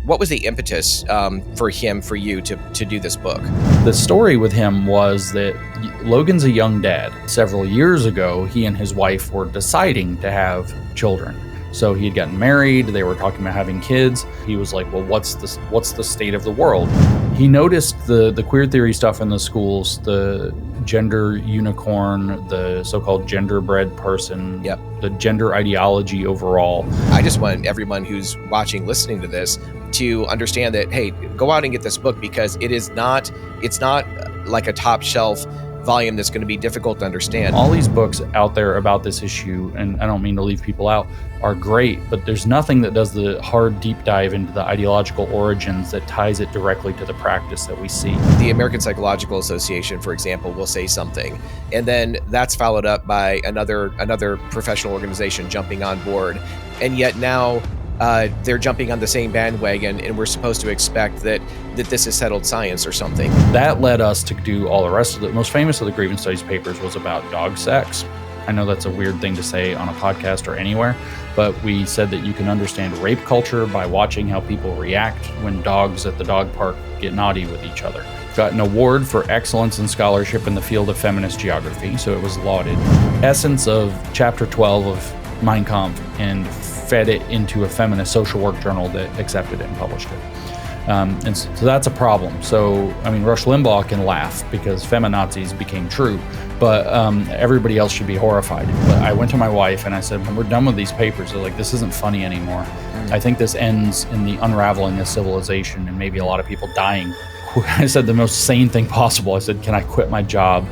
what was the impetus for you to do this book? The story with him was that Logan's a young dad. Several years ago, he and his wife were deciding to have children. So he had gotten married, they were talking about having kids. He was like, well, what's the state of the world? He noticed the queer theory stuff in the schools, the gender unicorn, the so-called genderbread person, the gender ideology overall. I just want everyone who's watching, listening to this, to understand that, hey, go out and get this book, because it's not like a top shelf volume that's going to be difficult to understand. All these books out there about this issue, and I don't mean to leave people out, are great, but there's nothing that does the hard deep dive into the ideological origins that ties it directly to the practice that we see. The American Psychological Association, for example, will say something, and then that's followed up by another professional organization jumping on board, and yet now they're jumping on the same bandwagon, and we're supposed to expect that this is settled science or something. That led us to do all the rest of it. Most famous of the grievance studies papers was about dog sex. I know that's a weird thing to say on a podcast or anywhere, but we said that you can understand rape culture by watching how people react when dogs at the dog park get naughty with each other. Got an award for excellence in scholarship in the field of feminist geography, so it was lauded. Essence of chapter 12 of Mein Kampf, and fed it into a feminist social work journal that accepted it and published it. And so that's a problem. So, I mean, Rush Limbaugh can laugh because feminazis became true, but everybody else should be horrified. But I went to my wife and I said, when we're done with these papers, they're like, this isn't funny anymore. I think this ends in the unraveling of civilization and maybe a lot of people dying. I said the most sane thing possible. I said, can I quit my job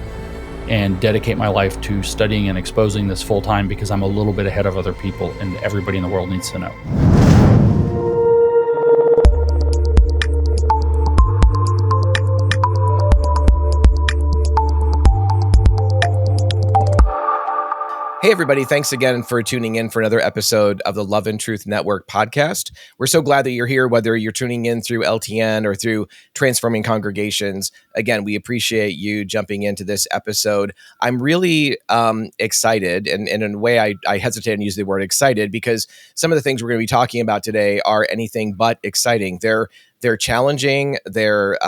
and dedicate my life to studying and exposing this full time, because I'm a little bit ahead of other people and everybody in the world needs to know. Hey, everybody. Thanks again for tuning in for another episode of the Love and Truth Network podcast. We're so glad that you're here, whether you're tuning in through LTN or through Transforming Congregations. Again, we appreciate you jumping into this episode. I'm really excited, and in a way I hesitate to use the word excited, because some of the things we're going to be talking about today are anything but exciting. They're challenging. They're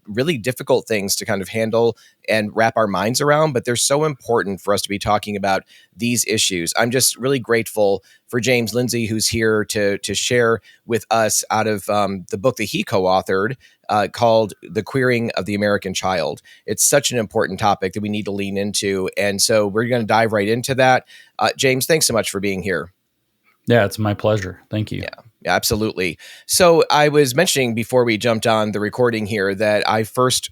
really difficult things to kind of handle and wrap our minds around, but they're so important for us to be talking about these issues. I'm just really grateful for James Lindsey, who's here to share with us out of the book that he co-authored called The Queering of the American Child. It's such an important topic that we need to lean into, and so we're going to dive right into that. James, thanks so much for being here. Yeah, it's my pleasure. Thank you. Yeah, absolutely. So I was mentioning before we jumped on the recording here that I first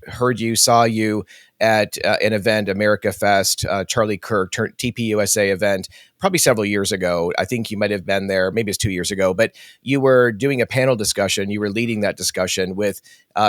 saw you at an event, America Fest, Charlie Kirk, TPUSA event, probably several years ago. I think you might have been there, maybe it's 2 years ago, but you were doing a panel discussion. You were leading that discussion with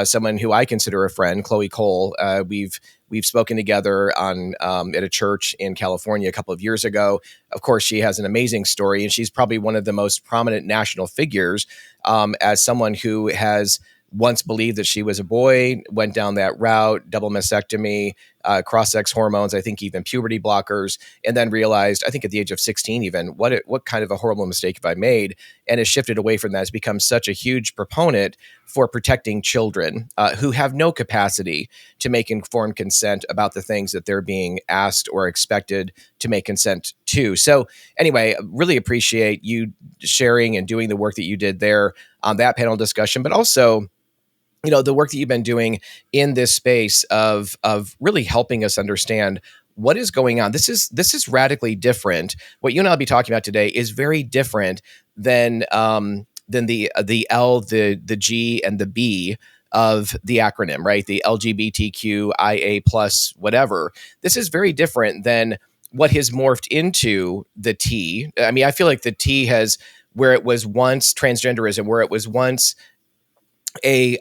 someone who I consider a friend, Chloe Cole. We've spoken together on at a church in California a couple of years ago. Of course, she has an amazing story, and she's probably one of the most prominent national figures as someone who has once believed that she was a boy, went down that route, double mastectomy, cross-sex hormones, I think even puberty blockers, and then realized, I think at the age of 16 even, what kind of a horrible mistake have I made, and has shifted away from that, has become such a huge proponent for protecting children who have no capacity to make informed consent about the things that they're being asked or expected to make consent to. So anyway, really appreciate you sharing and doing the work that you did there on that panel discussion, but also the work that you've been doing in this space of really helping us understand what is going on. This is radically different. What you and I'll be talking about today is very different than the L, the G, and the B of the acronym, right? The LGBTQIA plus whatever. This is very different than what has morphed into the T. I mean, I feel like the T has, where it was once transgenderism, where it was once a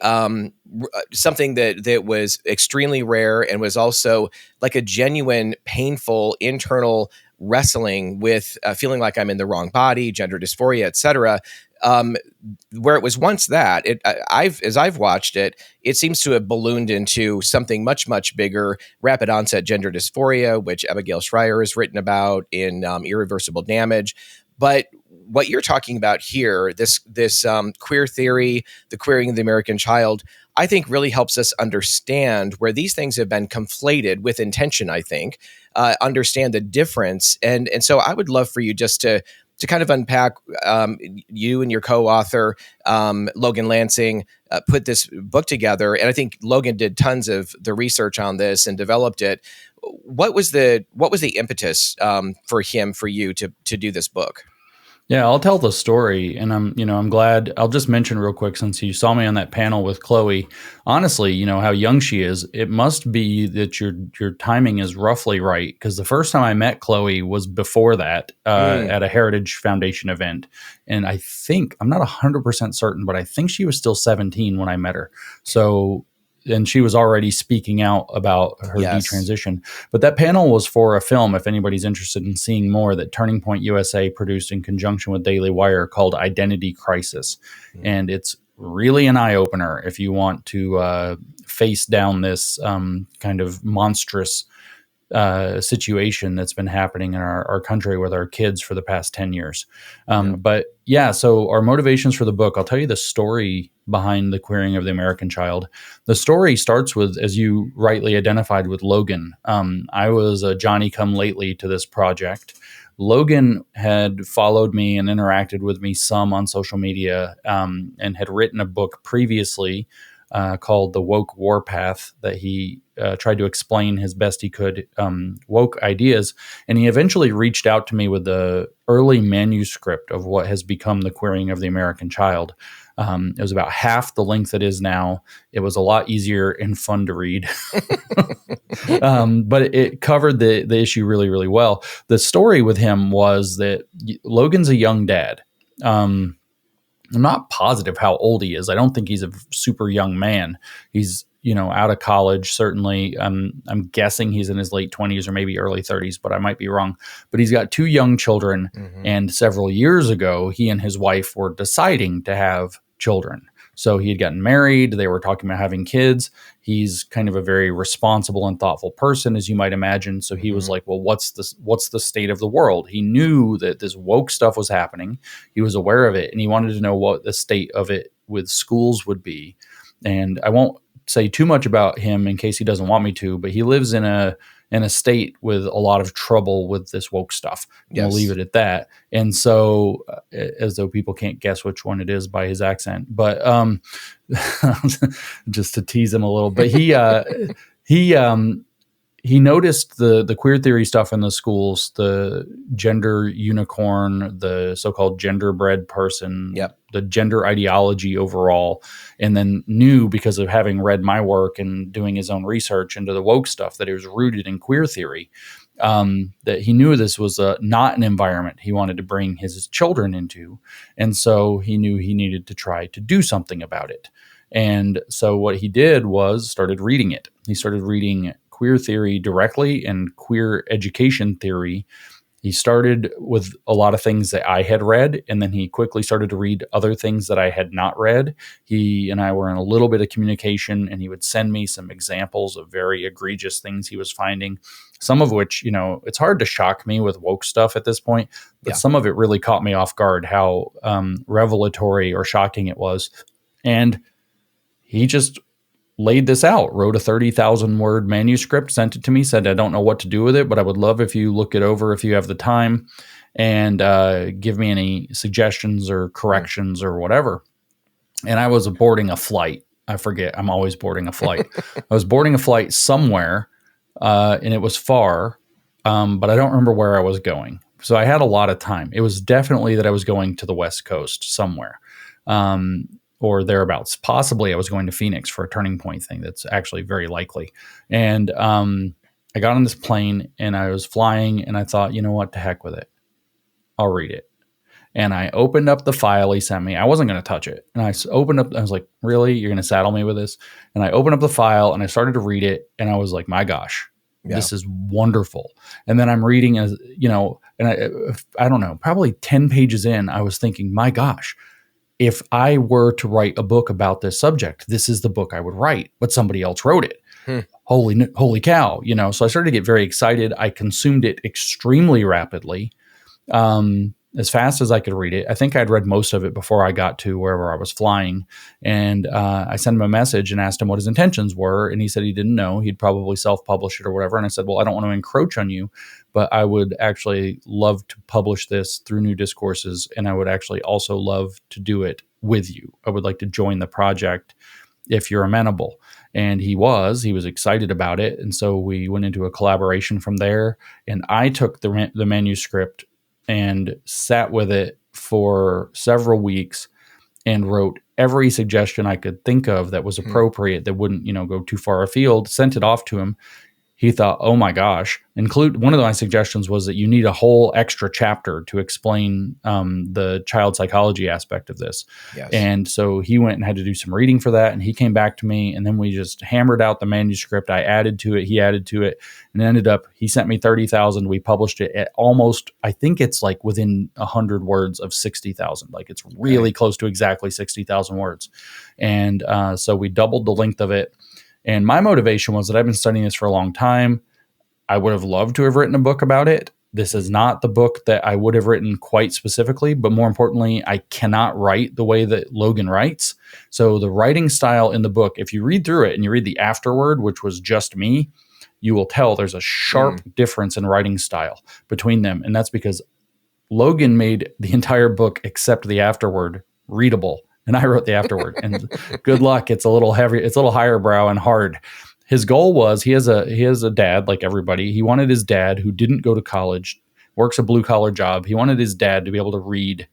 something that was extremely rare and was also like a genuine, painful internal wrestling with feeling like I'm in the wrong body, gender dysphoria, etc. Where it was once that, as I've watched it, it seems to have ballooned into something much, much bigger, rapid onset gender dysphoria, which Abigail Schreier has written about in Irreversible Damage. But what you're talking about here, this queer theory, the queering of the American child, I think really helps us understand where these things have been conflated with intention. I think understand the difference, and so I would love for you just to kind of unpack, you and your co-author, Logan Lansing, put this book together. And I think Logan did tons of the research on this and developed it. What was the impetus for you to do this book? Yeah, I'll tell the story, and I'm glad. I'll just mention real quick, since you saw me on that panel with Chloe. Honestly, how young she is. It must be that your timing is roughly right, because the first time I met Chloe was before that at a Heritage Foundation event, and I think, I'm not 100% certain, but I think she was still 17 when I met her. So. And she was already speaking out about her detransition. But that panel was for a film, if anybody's interested in seeing more, that Turning Point USA produced in conjunction with Daily Wire, called Identity Crisis. And it's really an eye-opener if you want to face down this kind of monstrous situation that's been happening in our country with our kids for the past 10 years. But yeah, so our motivations for the book, I'll tell you the story behind the queering of the American child. The story starts with, as you rightly identified with Logan, I was a Johnny-come-lately to this project. Logan had followed me and interacted with me some on social media, and had written a book previously called The Woke Warpath, that he tried to explain as best he could woke ideas. And he eventually reached out to me with the early manuscript of what has become The Queering of the American Child. It was about half the length it is now. It was a lot easier and fun to read. But it covered the issue really, really well. The story with him was that Logan's a young dad. I'm not positive how old he is. I don't think he's a super young man. He's, out of college, certainly. I'm guessing he's in his late 20s or maybe early 30s, but I might be wrong. But he's got 2 young children. And several years ago, he and his wife were deciding to have children. So he had gotten married. They were talking about having kids. He's kind of a very responsible and thoughtful person, as you might imagine. So he was like, well, what's the state of the world? He knew that this woke stuff was happening. He was aware of it, and he wanted to know what the state of it with schools would be. And I won't say too much about him in case he doesn't want me to, but he lives in a state with a lot of trouble with this woke stuff. Yes. We'll leave it at that. And so, as though people can't guess which one it is by his accent, but just to tease him a little. But he noticed the queer theory stuff in the schools, the gender unicorn, the so-called genderbread person, the gender ideology overall, and then knew, because of having read my work and doing his own research into the woke stuff, that it was rooted in queer theory, that he knew this was not an environment he wanted to bring his children into. And so he knew he needed to try to do something about it. And so what he did was started reading it. He started reading queer theory directly and queer education theory. He started with a lot of things that I had read, and then he quickly started to read other things that I had not read. He and I were in a little bit of communication, and he would send me some examples of very egregious things he was finding, some of which, it's hard to shock me with woke stuff at this point, but some of it really caught me off guard, how revelatory or shocking it was. And he just laid this out, wrote a 30,000 word manuscript, sent it to me, said, I don't know what to do with it, but I would love if you look it over if you have the time, and give me any suggestions or corrections or whatever. And I was boarding a flight. I forget. I'm always boarding a flight. I was boarding a flight somewhere, and it was far, but I don't remember where I was going. So I had a lot of time. It was definitely that I was going to the West Coast somewhere. Or thereabouts. Possibly I was going to Phoenix for a Turning Point thing. That's actually very likely. And I got on this plane and I was flying, and I thought, you know what, to heck with it. I'll read it. And I opened up the file he sent me. I wasn't going to touch it. And I opened up, I was like, really? You're going to saddle me with this? And I opened up the file and I started to read it, and I was like, my gosh, this is wonderful. And then I'm reading, and I don't know, probably 10 pages in, I was thinking, my gosh, if I were to write a book about this subject, this is the book I would write, but somebody else wrote it. Holy cow. So I started to get very excited. I consumed it extremely rapidly. as fast as I could read it. I think I'd read most of it before I got to wherever I was flying. And I sent him a message and asked him what his intentions were. And he said he didn't know. He'd probably self-publish it or whatever. And I said, well, I don't want to encroach on you, but I would actually love to publish this through New Discourses. And I would actually also love to do it with you. I would like to join the project if you're amenable. And he was excited about it. And so we went into a collaboration from there. And I took the manuscript and sat with it for several weeks and wrote every suggestion I could think of that was appropriate, that wouldn't, go too far afield, sent it off to him. He thought, oh my gosh, one of my suggestions was that you need a whole extra chapter to explain the child psychology aspect of this. Yes. And so he went and had to do some reading for that. And he came back to me, and then we just hammered out the manuscript. I added to it. He added to it, and it ended up, he sent me 30,000. We published it at almost, I think it's like within 100 words of 60,000. Like it's really close to exactly 60,000 words. And so we doubled the length of it. And my motivation was that I've been studying this for a long time. I would have loved to have written a book about it. This is not the book that I would have written quite specifically, but more importantly, I cannot write the way that Logan writes. So the writing style in the book, if you read through it and you read the afterword, which was just me, you will tell there's a sharp difference in writing style between them. And that's because Logan made the entire book except the afterword readable. And I wrote the afterword, and good luck. It's a little heavy. It's a little higher brow and hard. His goal was, he has a dad like everybody. He wanted his dad, who didn't go to college, works a blue collar job. He wanted his dad to be able to read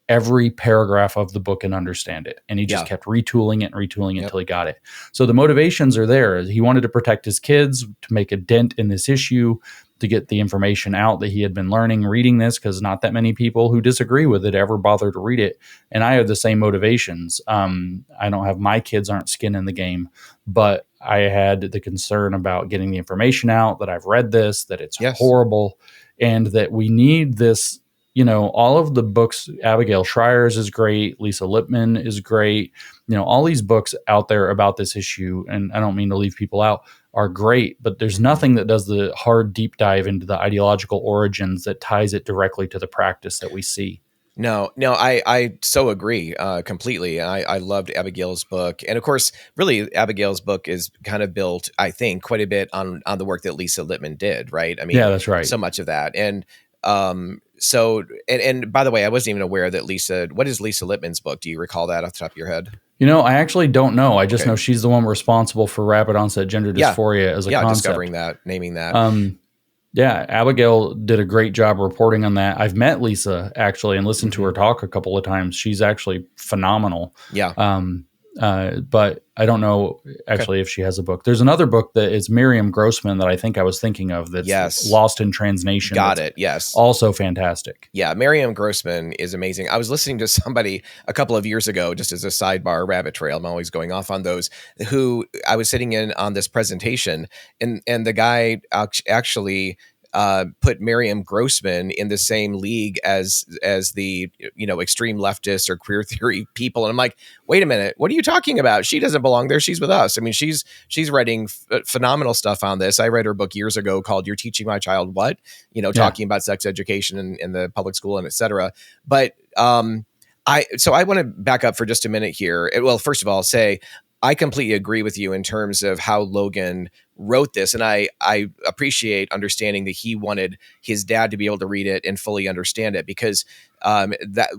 every paragraph of the book and understand it. And he just kept retooling it until he got it. So the motivations are there. He wanted to protect his kids, to make a dent in this issue, to get the information out that he had been learning reading this, because not that many people who disagree with it ever bother to read it. And I have the same motivations. I don't have, my kids aren't skin in the game, but I had the concern about getting the information out, that I've read this, that it's horrible, and that we need this. All of the books, Abigail Schreyer's is great, Lisa Lippman is great. All these books out there about this issue, and I don't mean to leave people out, are great, but there's nothing that does the hard deep dive into the ideological origins that ties it directly to the practice that we see. No, I so agree completely. I loved Abigail's book. And of course, really, Abigail's book is kind of built, I think, quite a bit on the work that Lisa Lippman did, right? I mean, yeah, that's right. So much of that. And so by the way, I wasn't even aware that what is Lisa Lippman's book? Do you recall that off the top of your head? I actually don't know. I just know she's the one responsible for rapid onset gender dysphoria as a concept. Discovering that, naming that. Abigail did a great job reporting on that. I've met Lisa actually and listened to her talk a couple of times. She's actually phenomenal. Yeah. But I don't know actually if she has a book. There's another book that is Miriam Grossman that I think I was thinking of, that's Lost in Translation. Got it. Yes. Also fantastic. Yeah. Miriam Grossman is amazing. I was listening to somebody a couple of years ago, just as a sidebar rabbit trail. I'm always going off on those, who I was sitting in on this presentation, and the guy actually put Miriam Grossman in the same league as the extreme leftists or queer theory people, and I'm like, wait a minute, what are you talking about? She doesn't belong there. She's with us. I mean, she's writing phenomenal stuff on this. I read her book years ago called "You're Teaching My Child What," talking about sex education in the public school and et cetera. But I want to back up for just a minute here. Well, first of all, say I completely agree with you in terms of how Logan wrote this. And I appreciate understanding that he wanted his dad to be able to read it and fully understand it, because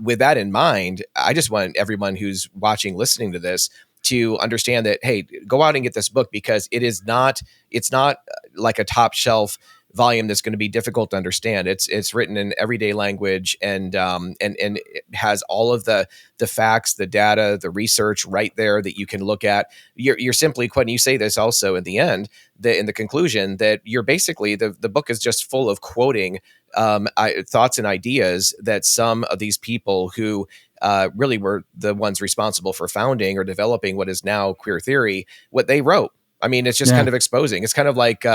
with that in mind, I just want everyone who's watching, listening to this, to understand that, hey, go out and get this book, because it's not like a top shelf volume that's going to be difficult to understand. It's written in everyday language, and it has all of the facts, the data, the research right there that you can look at. You're simply, Quentin, you say this also in the end, in the conclusion, that you're basically, the book is just full of quoting thoughts and ideas that some of these people who really were the ones responsible for founding or developing what is now queer theory, what they wrote. I mean, it's just kind of exposing. It's kind of like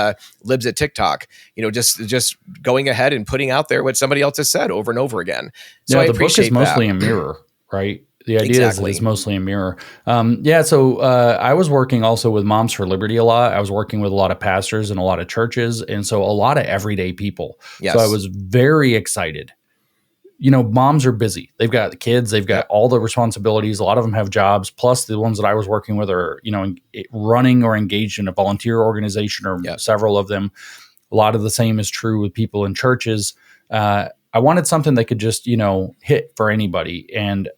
libs at TikTok, just going ahead and putting out there what somebody else has said over and over again. So the book is mostly a mirror, right? The idea is that it's mostly a mirror. So I was working also with Moms for Liberty a lot. I was working with a lot of pastors and a lot of churches, and so a lot of everyday people. Yes. So I was very excited moms are busy. They've got the kids, they've got all the responsibilities. A lot of them have jobs. Plus the ones that I was working with are, running or engaged in a volunteer organization or several of them. A lot of the same is true with people in churches. I wanted something that could just, hit for anybody. And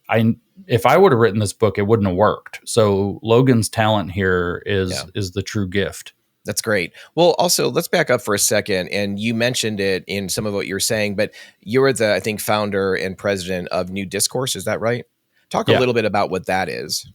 if I would have written this book, it wouldn't have worked. So Logan's talent here is the true gift. That's great. Well, also, let's back up for a second. And you mentioned it in some of what you're saying, but you're the, I think, founder and president of New Discourse. Is that right? Talk a little bit about what that is.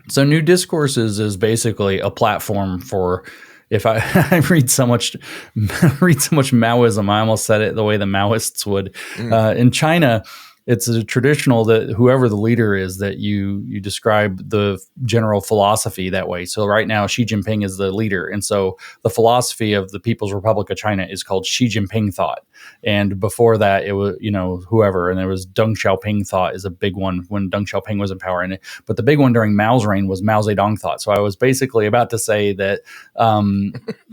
So New Discourses is basically a platform for, if I read so much Maoism, I almost said it the way the Maoists would. In China, it's a traditional that whoever the leader is, that you describe the general philosophy that way. So right now, Xi Jinping is the leader. And so the philosophy of the People's Republic of China is called Xi Jinping thought. And before that, it was, whoever, and there was Deng Xiaoping thought is a big one when Deng Xiaoping was in power. But the big one during Mao's reign was Mao Zedong thought. So I was basically about to say that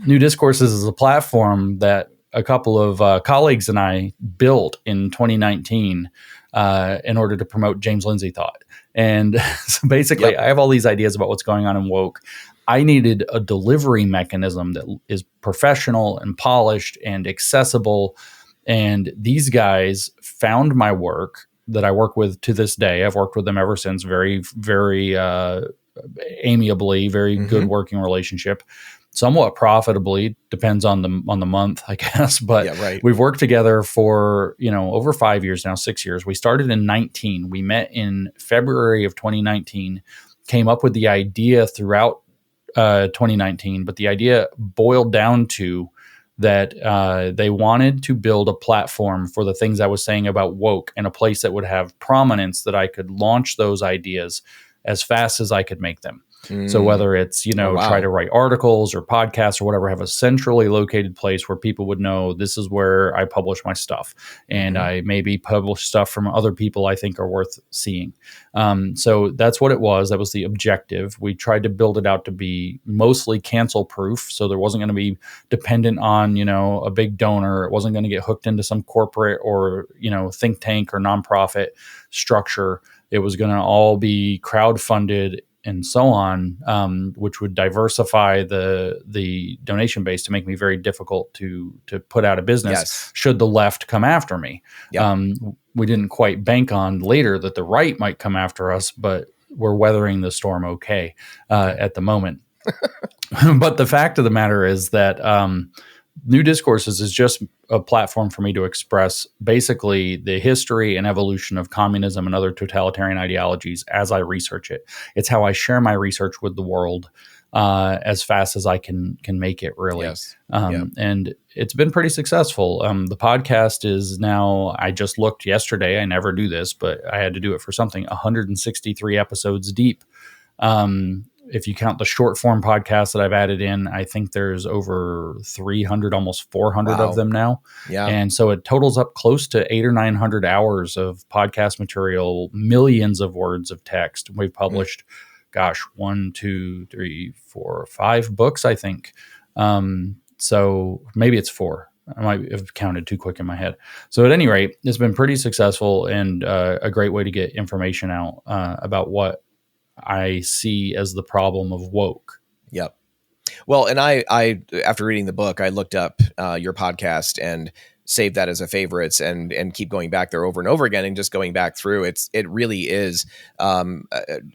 New Discourses is a platform that a couple of colleagues and I built in 2019 in order to promote James Lindsey thought. And so basically, I have all these ideas about what's going on in woke. I needed a delivery mechanism that is professional and polished and accessible. And these guys found my work that I work with to this day. I've worked with them ever since, very, very amiably, very good working relationship. Somewhat profitably, depends on the month, I guess. But we've worked together for over 5 years now, 6 years. We started in 2019. We met in February of 2019. Came up with the idea throughout 2019, but the idea boiled down to that they wanted to build a platform for the things I was saying about woke, and a place that would have prominence that I could launch those ideas as fast as I could make them. So whether it's, try to write articles or podcasts or whatever, have a centrally located place where people would know this is where I publish my stuff. And I maybe publish stuff from other people I think are worth seeing. So that's what it was. That was the objective. We tried to build it out to be mostly cancel proof. So there wasn't going to be dependent on, a big donor. It wasn't going to get hooked into some corporate or, think tank or nonprofit structure. It was going to all be crowdfunded and so on, which would diversify the donation base to make me very difficult to put out of business should the left come after me. We didn't quite bank on later that the right might come after us, but we're weathering the storm okay at the moment. But the fact of the matter is that New Discourses is just a platform for me to express basically the history and evolution of communism and other totalitarian ideologies as I research it. It's how I share my research with the world as fast as I can make it, really. And it's been pretty successful. The podcast is now, I just looked yesterday, I never do this, but I had to do it for something, 163 episodes deep. If you count the short form podcasts that I've added in, I think there's over 300, almost 400 of them now. And so it totals up close to 800 or 900 hours of podcast material, millions of words of text. We've published, 1, 2, 3, 4, 5 books, I think. So maybe it's 4. I might have counted too quick in my head. So at any rate, it's been pretty successful and a great way to get information out about what I see as the problem of woke. Well, and I after reading the book, I looked up your podcast and saved that as a favorites and keep going back there over and over again and just going back through. It really is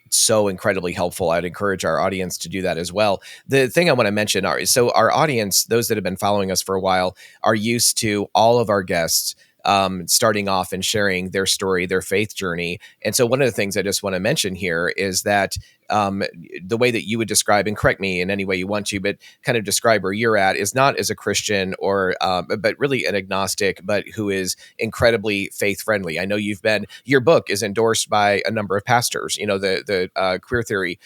so incredibly helpful. I'd encourage our audience to do that as well. The thing I want to mention so our audience, those that have been following us for a while, are used to all of our guests starting off and sharing their story, their faith journey. And so one of the things I just want to mention here is that the way that you would describe, and correct me in any way you want to, but kind of describe where you're at is not as a Christian or, but really an agnostic, but who is incredibly faith friendly. I know your book is endorsed by a number of pastors. The queer theory,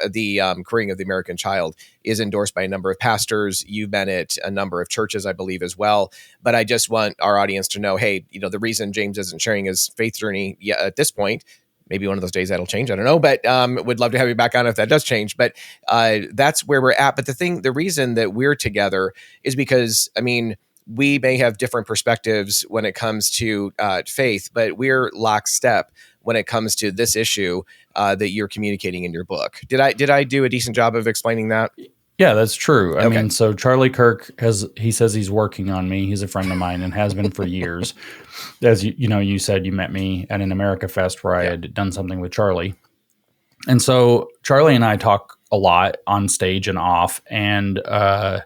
the queering of the American child is endorsed by a number of pastors. You've been at a number of churches, I believe, as well. But I just want our audience to know, hey, the reason James isn't sharing his faith journey at this point, maybe one of those days that'll change. I don't know, but would love to have you back on if that does change. But that's where we're at. But the reason that we're together is because, we may have different perspectives when it comes to faith, but we're lockstep when it comes to this issue that you're communicating in your book. Did I do a decent job of explaining that? Yeah, that's true. I Okay. mean, so Charlie Kirk he says he's working on me. He's a friend of mine and has been for years. As you said, you met me at an America Fest where I had done something with Charlie. And so Charlie and I talk a lot on stage and off. And I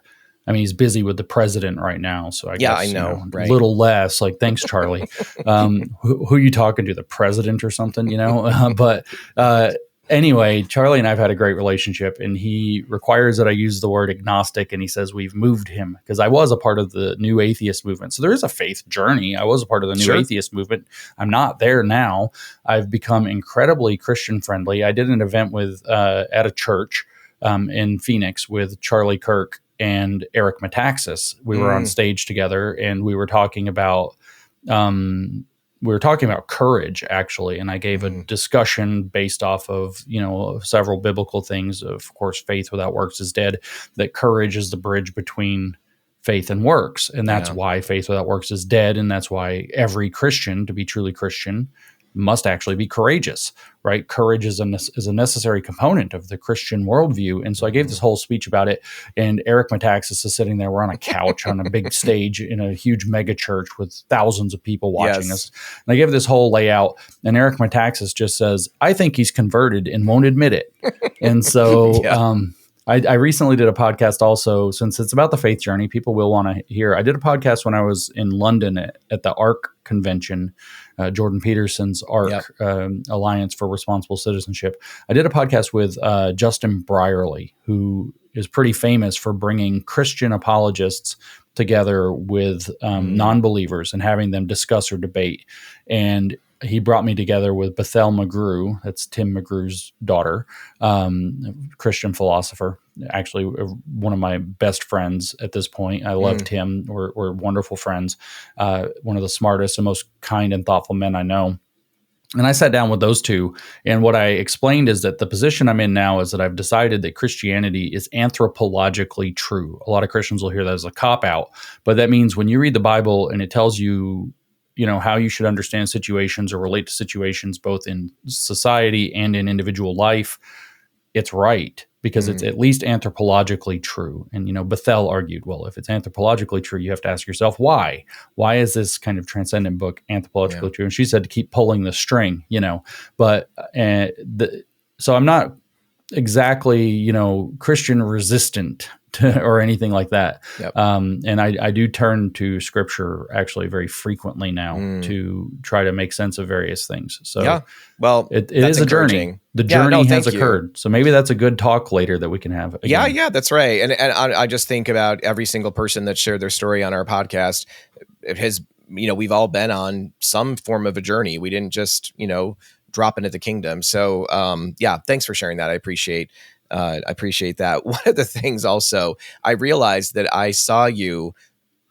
mean, he's busy with the president right now. So I guess, I know, right? A little less. Like, thanks, Charlie. Who are you talking to? The president or something, But anyway, Charlie and I have had a great relationship, and he requires that I use the word agnostic, and he says we've moved him because I was a part of the new atheist movement. So there is a faith journey. I was a part of the new atheist movement. I'm not there now. I've become incredibly Christian friendly. I did an event with at a church in Phoenix with Charlie Kirk and Eric Metaxas. We were on stage together, and we were talking about courage, actually, and I gave a discussion based off of, several biblical things. Of course, faith without works is dead, that courage is the bridge between faith and works. And that's why faith without works is dead. And that's why every Christian, to be truly Christian, must actually be courageous, right? Courage is a necessary component of the Christian worldview. And so I gave this whole speech about it, and Eric Metaxas is sitting there. We're on a couch on a big stage in a huge mega church with thousands of people watching us. And I give this whole layout, and Eric Metaxas just says, I think he's converted and won't admit it. And so I recently did a podcast also, since it's about the faith journey, people will want to hear. I did a podcast when I was in London at the ARC convention, Jordan Peterson's ARC, Alliance for Responsible Citizenship. I did a podcast with Justin Brierley, who is pretty famous for bringing Christian apologists together with non-believers and having them discuss or debate. And he brought me together with Bethel McGrew. That's Tim McGrew's daughter, Christian philosopher, actually one of my best friends at this point. I love Tim. We're wonderful friends. One of the smartest and most kind and thoughtful men I know. And I sat down with those two, and what I explained is that the position I'm in now is that I've decided that Christianity is anthropologically true. A lot of Christians will hear that as a cop-out, but that means when you read the Bible and it tells you, how you should understand situations or relate to situations both in society and in individual life, it's right because it's at least anthropologically true. And, Bethel argued, well, if it's anthropologically true, you have to ask yourself, why? Why is this kind of transcendent book anthropologically true? And she said to keep pulling the string, but so I'm not exactly, Christian resistant or anything like that. And I do turn to scripture actually very frequently now to try to make sense of various things. So well, it is a journey. The journey has occurred. So maybe that's a good talk later that we can have. Again. Yeah, that's right. And I just think about every single person that shared their story on our podcast. It has, we've all been on some form of a journey. We didn't just, drop into the kingdom. So thanks for sharing that. I appreciate that. One of the things also, I realized that I saw you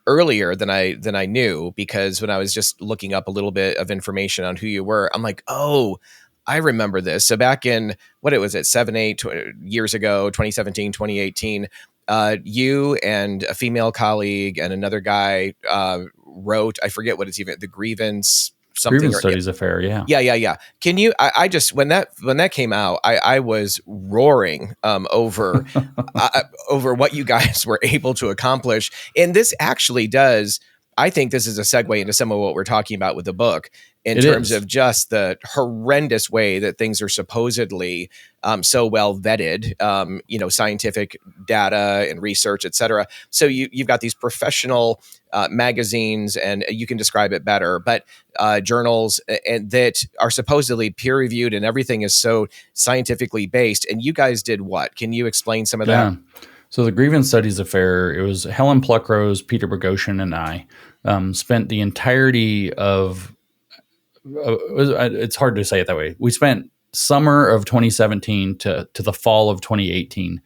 earlier than I knew, because when I was just looking up a little bit of information on who you were, I'm like, oh, I remember this. So back in, 8 years ago, 2017, 2018, you and a female colleague and another guy wrote, I forget what it's even, the grievance studies affair. Yeah. Can you, I just, when that came out, I was roaring, over, over what you guys were able to accomplish. And this actually I think this is a segue into some of what we're talking about with the book in terms of just the horrendous way that things are supposedly so well vetted, scientific data and research, et cetera. So you've got these professional magazines, and you can describe it better, but journals and that are supposedly peer reviewed, and everything is so scientifically based. And you guys did what? Can you explain some of that? So the Grievance Studies Affair, it was Helen Pluckrose, Peter Boghossian, and I spent the entirety of, it's hard to say it that way. We spent summer of 2017 to the fall of 2018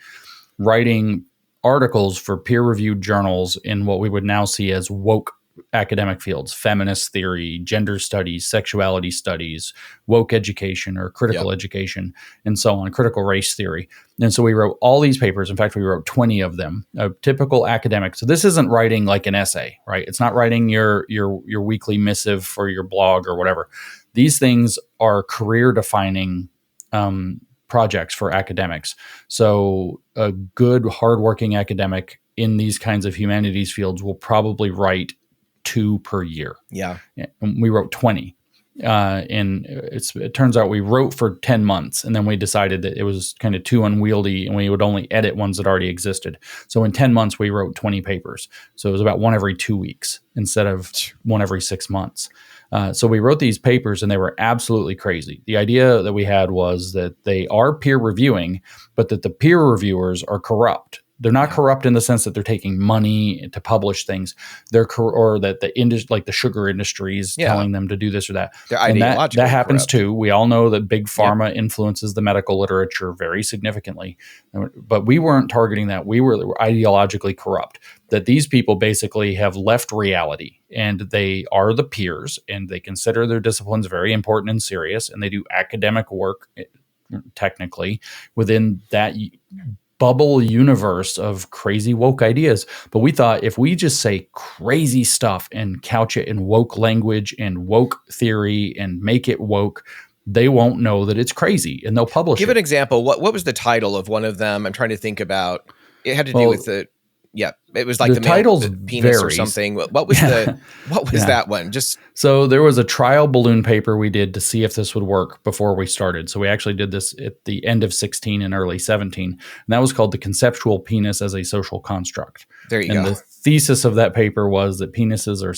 writing articles for peer-reviewed journals in what we would now see as woke academic fields: feminist theory, gender studies, sexuality studies, woke education or critical education, and so on, critical race theory. And so we wrote all these papers. In fact, we wrote 20 of them, a typical academic. So this isn't writing like an essay, right? It's not writing your weekly missive for your blog or whatever. These things are career defining projects for academics. So a good, hardworking academic in these kinds of humanities fields will probably write 2 per year. Yeah. And we wrote 20. And it turns out we wrote for 10 months, and then we decided that it was kind of too unwieldy and we would only edit ones that already existed. So in 10 months, we wrote 20 papers. So it was about one every 2 weeks instead of one every 6 months. So we wrote these papers and they were absolutely crazy. The idea that we had was that they are peer reviewing, but that the peer reviewers are corrupt. They're not corrupt in the sense that they're taking money to publish things. Or that the industry, like the sugar industry, is telling them to do this or that. They're and ideologically that happens corrupt. too. We all know that big pharma influences the medical literature very significantly, but we weren't targeting that. We were ideologically corrupt. That these people basically have left reality, and they are the peers, and they consider their disciplines very important and serious, and they do academic work technically within that bubble universe of crazy woke ideas. But we thought if we just say crazy stuff and couch it in woke language and woke theory and make it woke, they won't know that it's crazy and they'll publish it. Give an example. What was the title of one of them? I'm trying to think about. It had to do with the. Yeah, it was like the titles penis varies. or something. What was that one? Just so there was a trial balloon paper we did to see if this would work before we started. So we actually did this at the end of 16 and early 17, and that was called The Conceptual Penis as a Social Construct. There you go. And the thesis of that paper was that penises are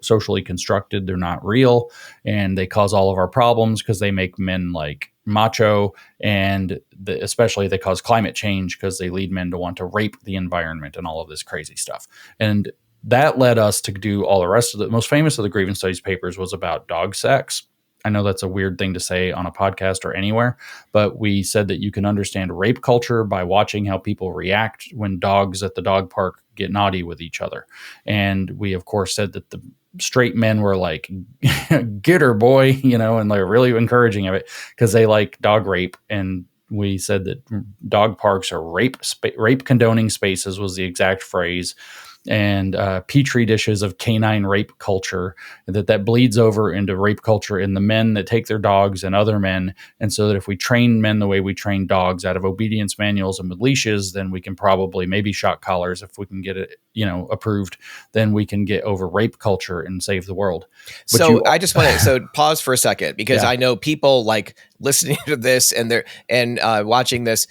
socially constructed. They're not real, and they cause all of our problems because they make men like macho, and especially they cause climate change because they lead men to want to rape the environment and all of this crazy stuff. And that led us to do all the rest of the most famous of the grievance studies papers was about dog sex. I know that's a weird thing to say on a podcast or anywhere, but we said that you can understand rape culture by watching how people react when dogs at the dog park get naughty with each other. And we, of course, said that the straight men were like, get her, boy, and they're really encouraging of it because they like dog rape. And we said that dog parks are rape condoning spaces was the exact phrase. And petri dishes of canine rape culture, that bleeds over into rape culture in the men that take their dogs and other men. And so that if we train men the way we train dogs out of obedience manuals and with leashes, then we can probably maybe shock collars if we can get it, approved, then we can get over rape culture and save the world. But I just want to pause for a second because I know people like listening to this and watching this.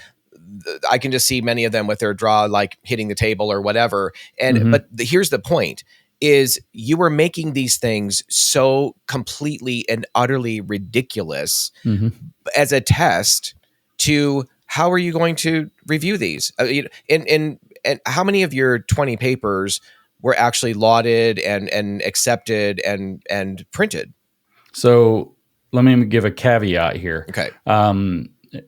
I can just see many of them with their jaw like hitting the table or whatever. And but here's the point: is you were making these things so completely and utterly ridiculous as a test to how are you going to review these? And how many of your 20 papers were actually lauded and accepted and printed? So let me give a caveat here. Okay.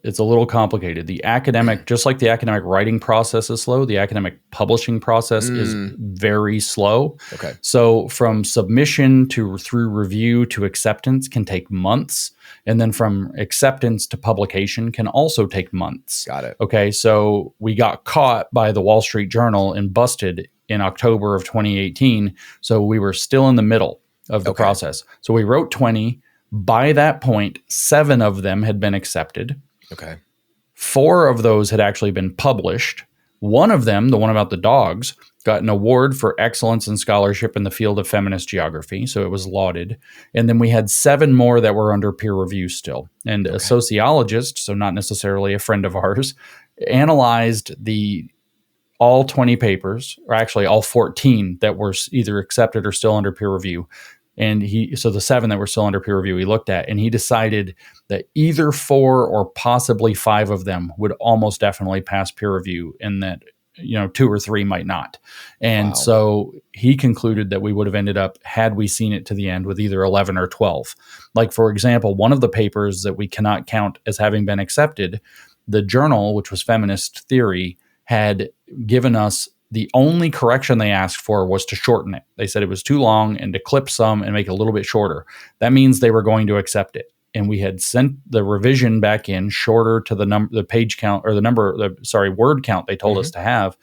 It's a little complicated. The academic, just like the academic writing process is slow, the academic publishing process is very slow. Okay. So from submission through review to acceptance can take months. And then from acceptance to publication can also take months. Got it. Okay. So we got caught by the Wall Street Journal and busted in October of 2018. So we were still in the middle of the process. So we wrote 20. By that point, 7 of them had been accepted. Okay. 4 of those had actually been published. One of them, the one about the dogs, got an award for excellence in scholarship in the field of feminist geography. So it was lauded. And then we had 7 more that were under peer review still. And a sociologist, so not necessarily a friend of ours, analyzed all 20 papers, or actually all 14 that were either accepted or still under peer review. And so the 7 that were still under peer review, he looked at, and he decided that either 4 or possibly 5 of them would almost definitely pass peer review, and that 2 or 3 might not. And so he concluded that we would have ended up, had we seen it to the end, with either 11 or 12. Like, for example, one of the papers that we cannot count as having been accepted, the journal, which was Feminist Theory, had given us the only correction they asked for was to shorten it. They said it was too long and to clip some and make it a little bit shorter. That means they were going to accept it. And we had sent the revision back in shorter to the page count, or word count they told us to have.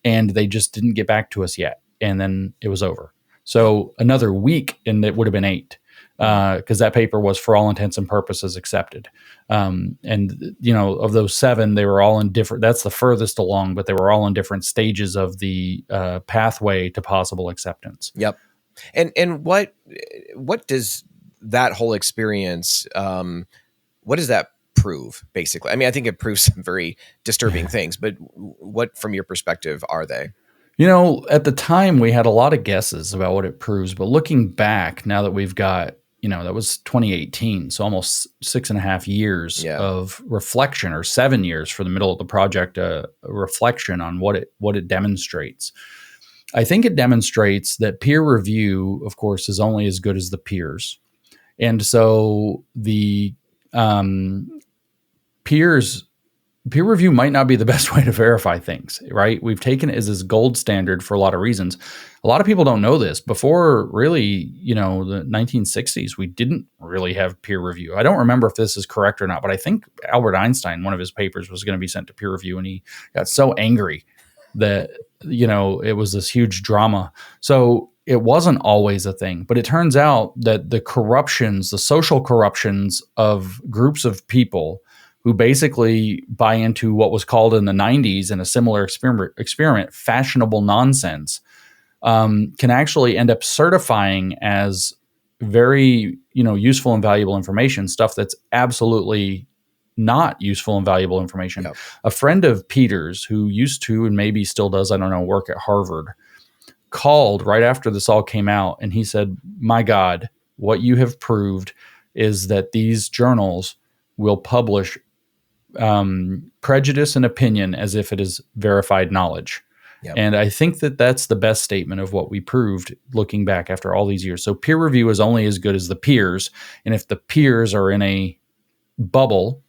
And they just didn't get back to us yet. And then it was over. So another week and it would have been 8. Because that paper was, for all intents and purposes, accepted. And, of those 7, they were all in different, that's the furthest along, but they were all in different stages of the pathway to possible acceptance. Yep. And what does that whole experience, what does that prove, basically? I mean, I think it proves some very disturbing things, but what, from your perspective, are they? At the time, we had a lot of guesses about what it proves, but looking back, now that we've got, that was 2018, so almost 6.5 years of reflection, or 7 years for the middle of the project, a reflection on what it demonstrates. I think it demonstrates that peer review, of course, is only as good as the peers. And so the peer review might not be the best way to verify things, right? We've taken it as this gold standard for a lot of reasons. A lot of people don't know this. Before really, the 1960s, we didn't really have peer review. I don't remember if this is correct or not, but I think Albert Einstein, one of his papers was going to be sent to peer review, and he got so angry that, it was this huge drama. So it wasn't always a thing, but it turns out that the social corruptions of groups of people who basically buy into what was called in the 90s in a similar experiment, fashionable nonsense, can actually end up certifying as very, useful and valuable information, stuff that's absolutely not useful and valuable information. Yep. A friend of Peter's, who used to, and maybe still does, I don't know, work at Harvard, called right after this all came out, and he said, "My God, what you have proved is that these journals will publish prejudice and opinion as if it is verified knowledge." Yep. And I think that that's the best statement of what we proved looking back after all these years. So peer review is only as good as the peers. And if the peers are in a bubble,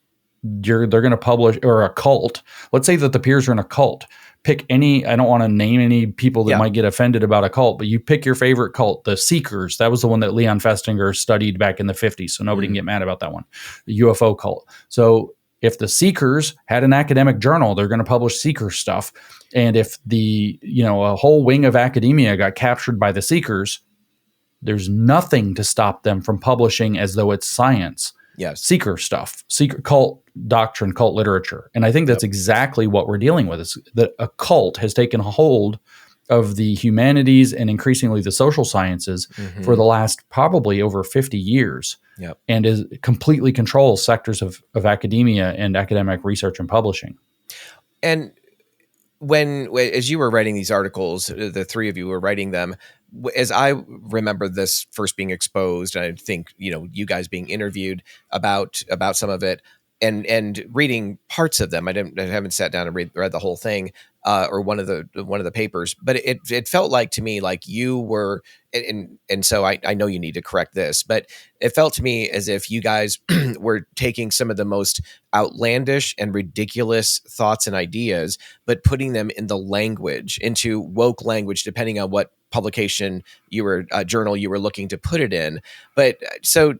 they're going to publish, or a cult. Let's say that the peers are in a cult. Pick any, I don't want to name any people that might get offended about a cult, but you pick your favorite cult, the Seekers. That was the one that Leon Festinger studied back in the 50s. So nobody can get mad about that one. The UFO cult. So if the Seekers had an academic journal, they're going to publish Seeker stuff. And if a whole wing of academia got captured by the Seekers, there's nothing to stop them from publishing as though it's science. Yes. Seeker stuff, Seeker cult doctrine, cult literature. And I think that's exactly what we're dealing with, is that a cult has taken hold of the humanities and increasingly the social sciences for the last probably over 50 years. Yep. And is completely controls sectors of academia and academic research and publishing. And as you were writing these articles, the three of you were writing them, as I remember this first being exposed, and I think, you guys being interviewed about some of it, and reading parts of them. I haven't sat down and read the whole thing, or one of the papers, but it felt like to me like you were, and so I know you need to correct this, but it felt to me as if you guys were taking some of the most outlandish and ridiculous thoughts and ideas, but putting them into woke language, depending on what publication journal you were looking to put it in. But so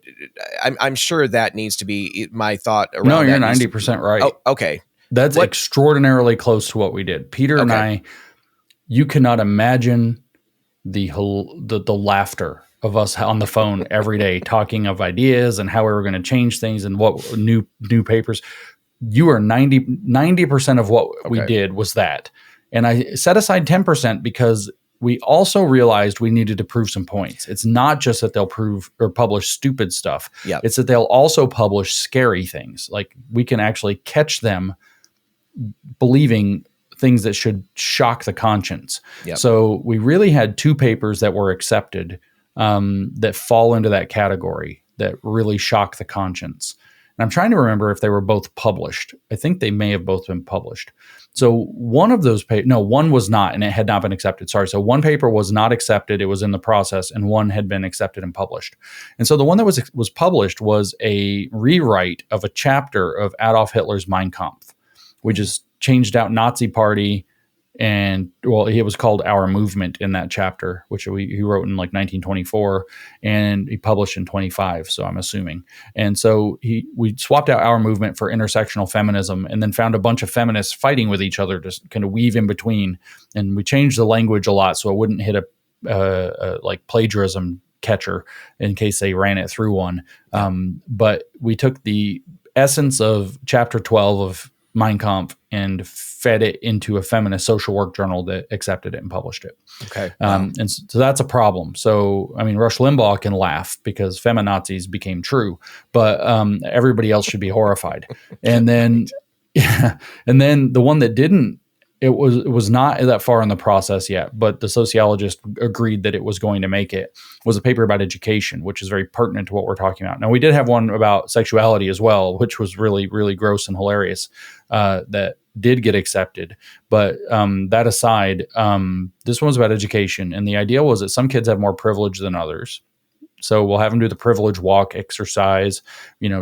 I'm sure that needs to be my thought around. No, you're 90% right. Oh, okay. That's extraordinarily close to what we did. Peter and I, you cannot imagine the laughter of us on the phone every day talking of ideas and how we were going to change things and what new papers. You are 90% of what we did was that. And I set aside 10% because we also realized we needed to prove some points. It's not just that they'll prove or publish stupid stuff. Yep. It's that they'll also publish scary things. Like we can actually catch them believing things that should shock the conscience. Yep. So we really had 2 papers that were accepted that fall into that category that really shock the conscience. And I'm trying to remember if they were both published. I think they may have both been published. So one of those one was not, and it had not been accepted. Sorry. So one paper was not accepted. It was in the process, and one had been accepted and published. And so the one that was published was a rewrite of a chapter of Adolf Hitler's Mein Kampf. We just changed out Nazi Party And well, it was called Our Movement in that chapter, which he wrote in like 1924, and he published in 25. So I'm assuming. And so we swapped out Our Movement for intersectional feminism, and then found a bunch of feminists fighting with each other to kind of weave in between. And we changed the language a lot so it wouldn't hit a like plagiarism catcher in case they ran it through one. But we took the essence of chapter 12 of Mein Kampf and fed it into a feminist social work journal that accepted it and published it. Okay. Wow. And so that's a problem. So, I mean, Rush Limbaugh can laugh because feminazis became true, but everybody else should be horrified. And then, and then the one that didn't, it was not that far in the process yet, but the sociologist agreed that it was going to make it, was a paper about education, which is very pertinent to what we're talking about. Now, we did have one about sexuality as well, which was really, really gross and hilarious, that did get accepted. But that aside, this one was about education. And the idea was that some kids have more privilege than others. So we'll have them do the privilege walk exercise,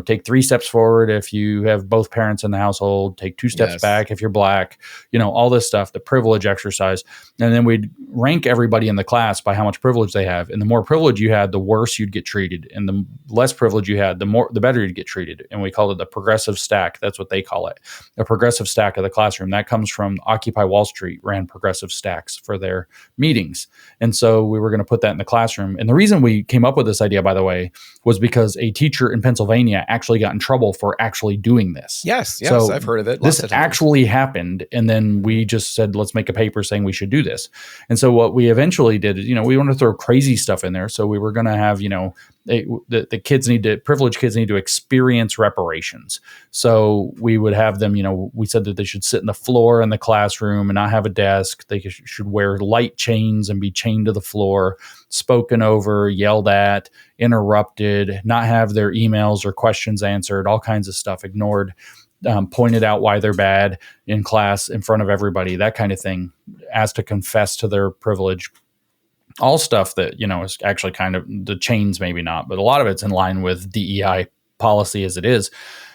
take 3 steps forward if you have both parents in the household, take 2 steps back if you're Black, all this stuff, the privilege exercise. And then we'd rank everybody in the class by how much privilege they have. And the more privilege you had, the worse you'd get treated. And the less privilege you had, the better you'd get treated. And we called it the progressive stack. That's what they call it. The progressive stack of the classroom. That comes from Occupy Wall Street, ran progressive stacks for their meetings. And so we were going to put that in the classroom. And the reason we came up with this idea, by the way, was because a teacher in Pennsylvania actually got in trouble for actually doing this. Yes, so I've heard of it. This actually happened, and then we just said, let's make a paper saying we should do this. And so what we eventually did is, we want to throw crazy stuff in there. So we were going to have, the kids privileged kids need to experience reparations. So we would have them, we said that they should sit in the floor in the classroom and not have a desk. They should wear light chains and be chained to the floor, spoken over, yelled at, interrupted, not have their emails or questions answered, all kinds of stuff ignored, pointed out why they're bad in class in front of everybody, that kind of thing, asked to confess to their privilege. All stuff that, is actually kind of the chains, maybe not, but a lot of it's in line with DEI policy as it is.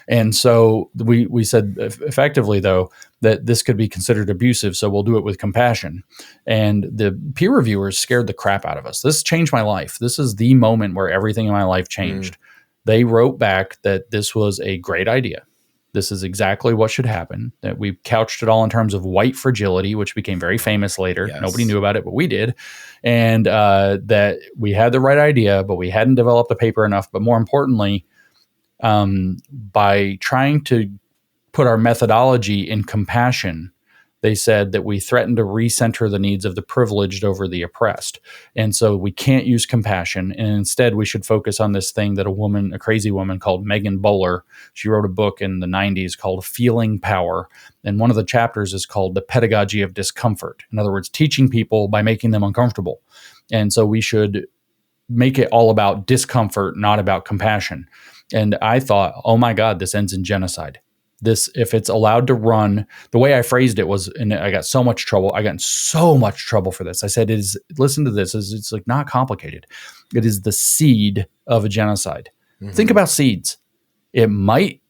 And so we said effectively, though, that this could be considered abusive. So we'll do it with compassion. And the peer reviewers scared the crap out of us. This changed my life. This is the moment where everything in my life changed. They wrote back that this was a great idea. This is exactly what should happen. That we couched it all in terms of white fragility, which became very famous later. Yes. Nobody knew about it, but we did. And that we had the right idea, but we hadn't developed the paper enough. But more importantly, by trying to put our methodology in compassion, they said that we threatened to recenter the needs of the privileged over the oppressed. And so we can't use compassion. And instead, we should focus on this thing that a crazy woman called Megan Bowler, she wrote a book in the 90s called Feeling Power. And one of the chapters is called The Pedagogy of Discomfort. In other words, teaching people by making them uncomfortable. And so we should make it all about discomfort, not about compassion. And I thought, oh my God, this ends in genocide. This, if it's allowed to run, the way I phrased it was, and I got so much trouble. I got in so much trouble for this. I said, listen to this, it's like not complicated. It is the seed of a genocide. Mm-hmm. Think about seeds. It might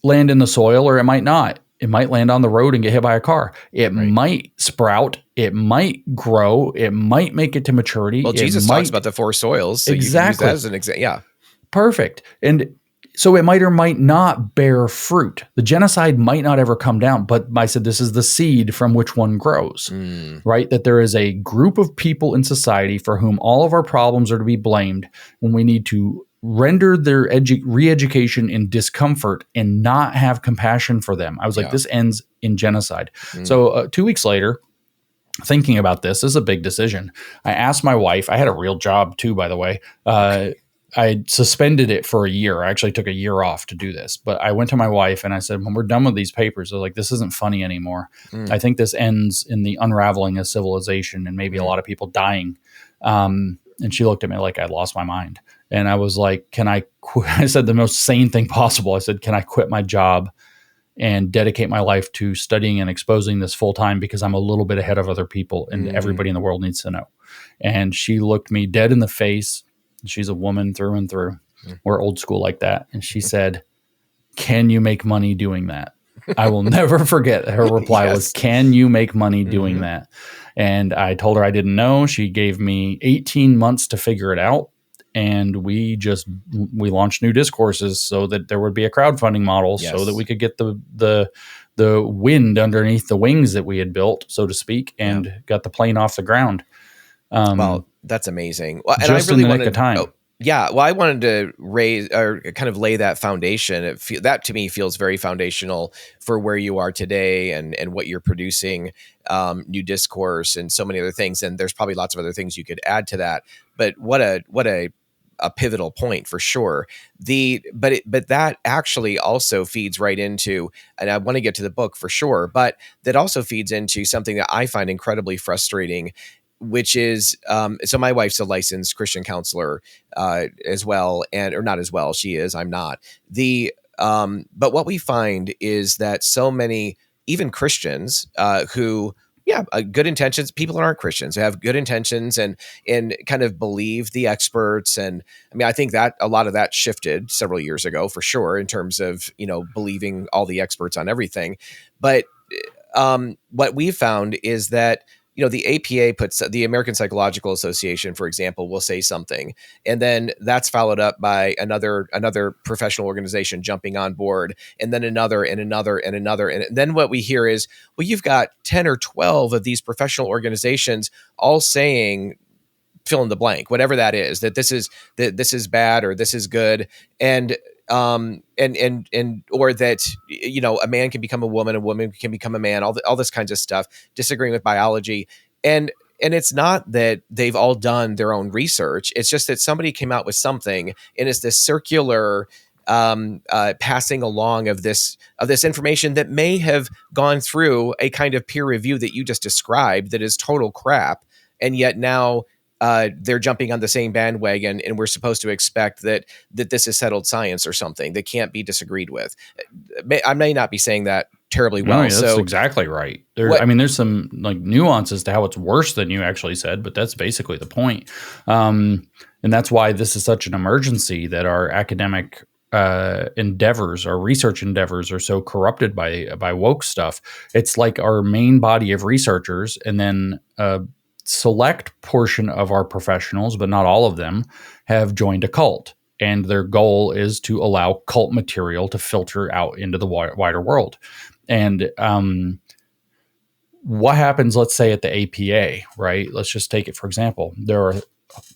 land in the soil or it might not. It might land on the road and get hit by a car. It might sprout. It might grow. It might make it to maturity. Well, Jesus talks about the 4 soils. So exactly. You can use that as an example. Yeah. Perfect. And so it might or might not bear fruit. The genocide might not ever come down, but I said this is the seed from which one grows, right? That there is a group of people in society for whom all of our problems are to be blamed when we need to render their re-education in discomfort and not have compassion for them. I was like, this ends in genocide. So 2 weeks later, thinking about this is a big decision. I asked my wife, I had a real job too, by the way, I suspended it for a year. I actually took a year off to do this, but I went to my wife and I said, when we're done with these papers, I was like, this isn't funny anymore. I think this ends in the unraveling of civilization and maybe a lot of people dying. And she looked at me like I'd lost my mind. And I was like, can I quit? I said the most sane thing possible. I said, can I quit my job and dedicate my life to studying and exposing this full time because I'm a little bit ahead of other people and everybody in the world needs to know. And she looked me dead in the face. She's a woman through and through. We're old school like that. And she said, can you make money doing that? I will never forget. Her reply was, Yes. "Can you make money doing that?" And I told her I didn't know. She gave me 18 months to figure it out. And we launched New Discourses so that there would be a crowdfunding model so that Yes. we could get the wind underneath the wings that we had built, so to speak, and got the plane off the ground. Well, that's amazing. Well, and I Just in really the nick of wanted, time. yeah, well, I wanted to raise or kind of lay that foundation. That to me feels very foundational for where you are today and what you're producing, New Discourse and so many other things. And there's probably lots of other things you could add to that. But what a pivotal point for sure. But that actually also feeds right into, and I want to get to the book for sure, but that also feeds into something that I find incredibly frustrating, which is so my wife's a licensed Christian counselor as well, or not as well. She is. I'm not. But what we find is that so many, even Christians who, good intentions, people that aren't Christians who have good intentions and kind of believe the experts. And I mean, I think that a lot of that shifted several years ago for sure in terms of, believing all the experts on everything. But what we found is that the APA puts, the American Psychological Association, for example, will say something, and then that's followed up by another professional organization jumping on board, and then another and another and another. And then what we hear is, well, you've got 10 or 12 of these professional organizations all saying fill in the blank, whatever that is, that this is bad or this is good. And or that a man can become a woman can become a man, all this kinds of stuff, disagreeing with biology. And it's not that they've all done their own research, it's just that somebody came out with something, and it's this circular passing along of this information that may have gone through a kind of peer review that you just described that is total crap, and yet now they're jumping on the same bandwagon, and we're supposed to expect that this is settled science or something that can't be disagreed with. I may not be saying that terribly well. No, that's so exactly right. There's some like nuances to how it's worse than you actually said, but that's basically the point. And that's why this is such an emergency, that our academic endeavors, our research endeavors, are so corrupted by woke stuff. It's like our main body of researchers, and then select portion of our professionals, but not all of them, have joined a cult. And their goal is to allow cult material to filter out into the wider world. And what happens, let's say, at the APA, right? Let's just take it for example. There are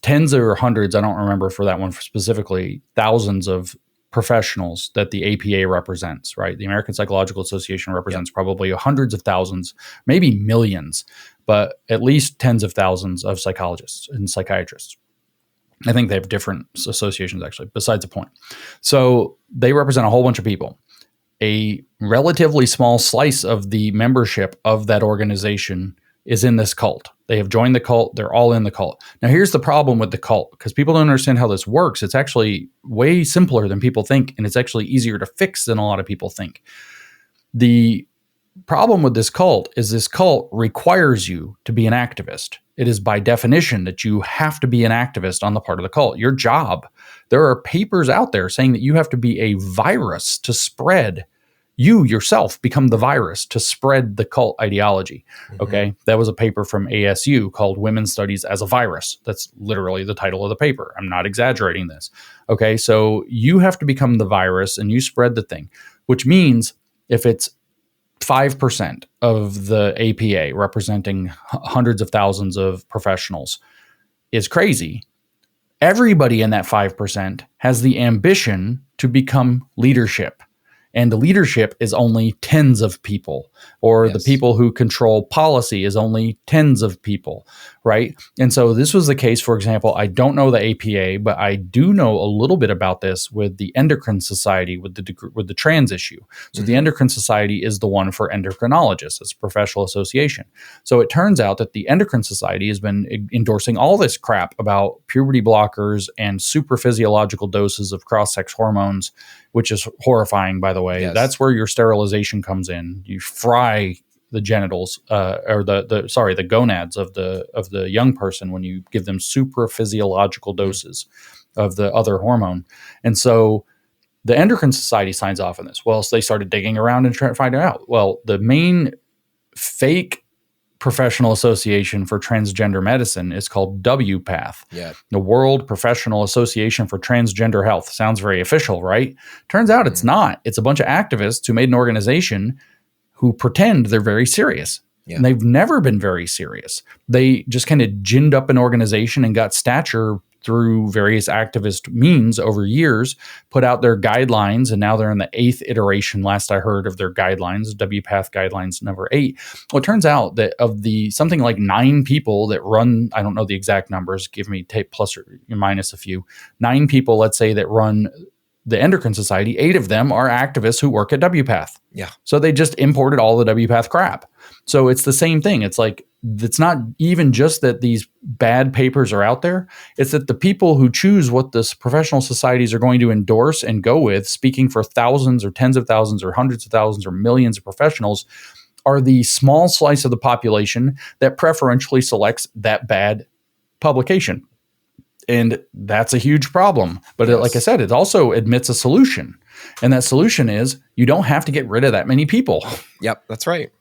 tens or hundreds, I don't remember for that one specifically, thousands of professionals that the APA represents, right? The American Psychological Association represents probably hundreds of thousands, maybe millions, but at least tens of thousands of psychologists and psychiatrists. I think they have different associations, actually, besides the point. So they represent a whole bunch of people. A relatively small slice of the membership of that organization is in this cult. They have joined the cult. They're all in the cult. Now, here's the problem with the cult, because people don't understand how this works. It's actually way simpler than people think, and it's actually easier to fix than a lot of people think. The problem with this cult is this cult requires you to be an activist. It is by definition that you have to be an activist on the part of the cult. Your job. There are papers out there saying that you have to be a virus to spread. You yourself become the virus to spread the cult ideology. Okay. That was a paper from ASU called Women's Studies as a Virus. That's literally the title of the paper. I'm not exaggerating this. Okay. So you have to become the virus and you spread the thing, which means if it's 5% of the APA representing hundreds of thousands of professionals is crazy. Everybody in that 5% has the ambition to become leadership. And the leadership is only tens of people, or the people who control policy is only tens of people, right? And so this was the case, for example, I don't know the APA, but I do know a little bit about this with the Endocrine Society, with the trans issue. So the Endocrine Society is the one for endocrinologists. It's a professional association. So it turns out that the Endocrine Society has been endorsing all this crap about puberty blockers and super physiological doses of cross-sex hormones, which is horrifying, by the way. That's where your sterilization comes in. You fry the genitals, or the gonads of the young person when you give them super physiological doses of the other hormone. And so the Endocrine Society signs off on this. Well, so they started digging around and trying to find out. Well, the main fake professional association for transgender medicine is called WPATH. Yeah. The World Professional Association for Transgender Health. Sounds very official, right? Turns out it's not. It's a bunch of activists who made an organization who pretend they're very serious. Yeah. And they've never been very serious. They just kind of ginned up an organization and got stature through various activist means over years, put out their guidelines, and now they're in the 8th iteration, last I heard, of their guidelines, WPATH guidelines number 8. Well, it turns out that of the something like 9 people that run, I don't know the exact numbers, give me plus or minus a few, 9 people, let's say, that run the Endocrine Society, 8 of them are activists who work at WPATH. Yeah. So they just imported all the WPATH crap. So it's the same thing. It's like, it's not even just that these bad papers are out there. It's that the people who choose what the professional societies are going to endorse and go with, speaking for thousands or tens of thousands or hundreds of thousands or millions of professionals, are the small slice of the population that preferentially selects that bad publication. And that's a huge problem. But like I said, it also admits a solution. And that solution is you don't have to get rid of that many people. Yep, that's right.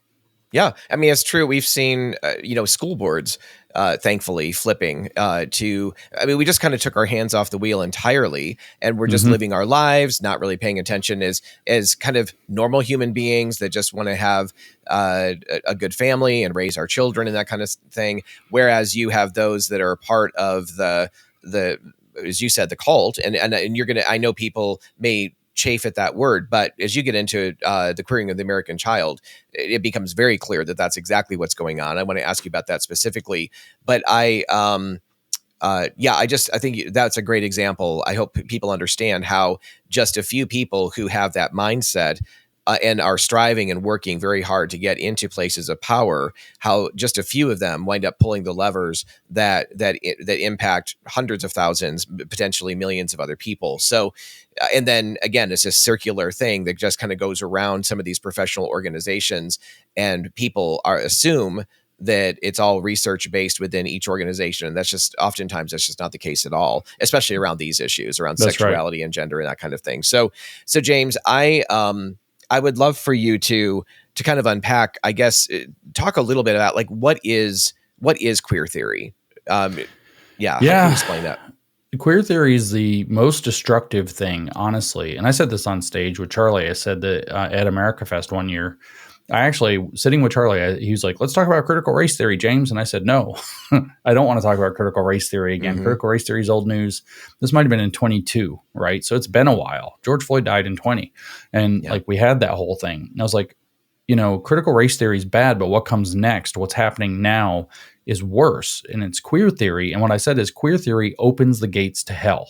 Yeah. I mean, it's true. We've seen, school boards, thankfully, flipping we just kind of took our hands off the wheel entirely, and we're just living our lives, not really paying attention as kind of normal human beings that just want to have a good family and raise our children and that kind of thing. Whereas you have those that are part of the as you said, the cult, and you're gonna. I know people may chafe at that word, but as you get into the queering of the American child, it becomes very clear that that's exactly what's going on. I want to ask you about that specifically, but I think that's a great example. I hope people understand how just a few people who have that mindset and are striving and working very hard to get into places of power, how just a few of them wind up pulling the levers that impact hundreds of thousands, potentially millions of other people. So, and then again, it's a circular thing that just kind of goes around some of these professional organizations, and people assume that it's all research based within each organization. And that's just not the case at all, especially around these issues around sexuality and gender and that kind of thing. So James, I would love for you to kind of unpack, I guess, talk a little bit about like what is queer theory? How can you explain that? Queer theory is the most destructive thing, honestly. And I said this on stage with Charlie. I said that at America Fest one year, I actually, sitting with Charlie, he was like, let's talk about critical race theory, James. And I said, no, I don't want to talk about critical race theory again. Critical race theory is old news. This might have been in 22, right? So it's been a while. George Floyd died in 20. And we had that whole thing. And I was like, critical race theory is bad, but what comes next, what's happening now is worse. And it's queer theory. And what I said is queer theory opens the gates to hell.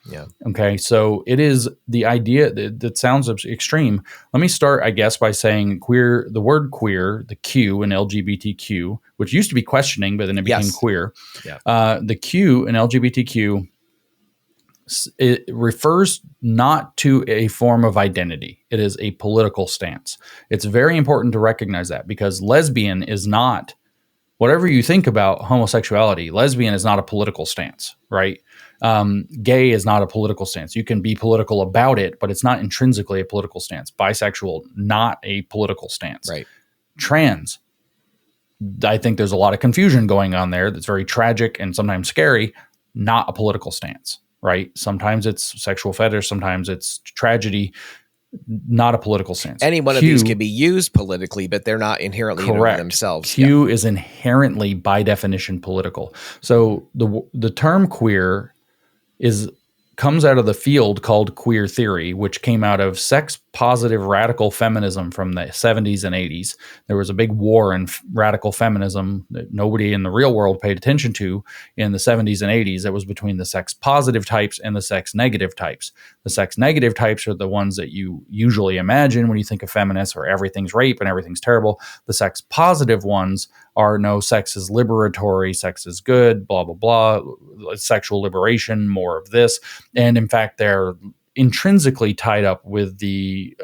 Yeah. Okay. So it is the idea that sounds extreme. Let me start, I guess, by saying queer, the word queer, the Q in LGBTQ, which used to be questioning, but then it became queer. Yeah. The Q in LGBTQ, it refers not to a form of identity. It is a political stance. It's very important to recognize that, because lesbian is not, whatever you think about homosexuality, lesbian is not a political stance, right? Gay is not a political stance. You can be political about it, but it's not intrinsically a political stance. Bisexual, not a political stance. Right. Trans, I think there's a lot of confusion going on there that's very tragic and sometimes scary. Not a political stance, right? Sometimes it's sexual fetish, sometimes it's tragedy. Not a political stance. Any one of these can be used politically, but they're not inherently themselves. Q is inherently, by definition, political. So the term queer comes out of the field called queer theory, which came out of sex-positive radical feminism from the 70s and 80s. There was a big war in radical feminism that nobody in the real world paid attention to in the 70s and 80s. It was between the sex-positive types and the sex-negative types. The sex-negative types are the ones that you usually imagine when you think of feminists, where everything's rape and everything's terrible. The sex-positive ones are, no, sex is liberatory, sex is good, blah, blah, blah, sexual liberation, more of this. And in fact, they're intrinsically tied up with the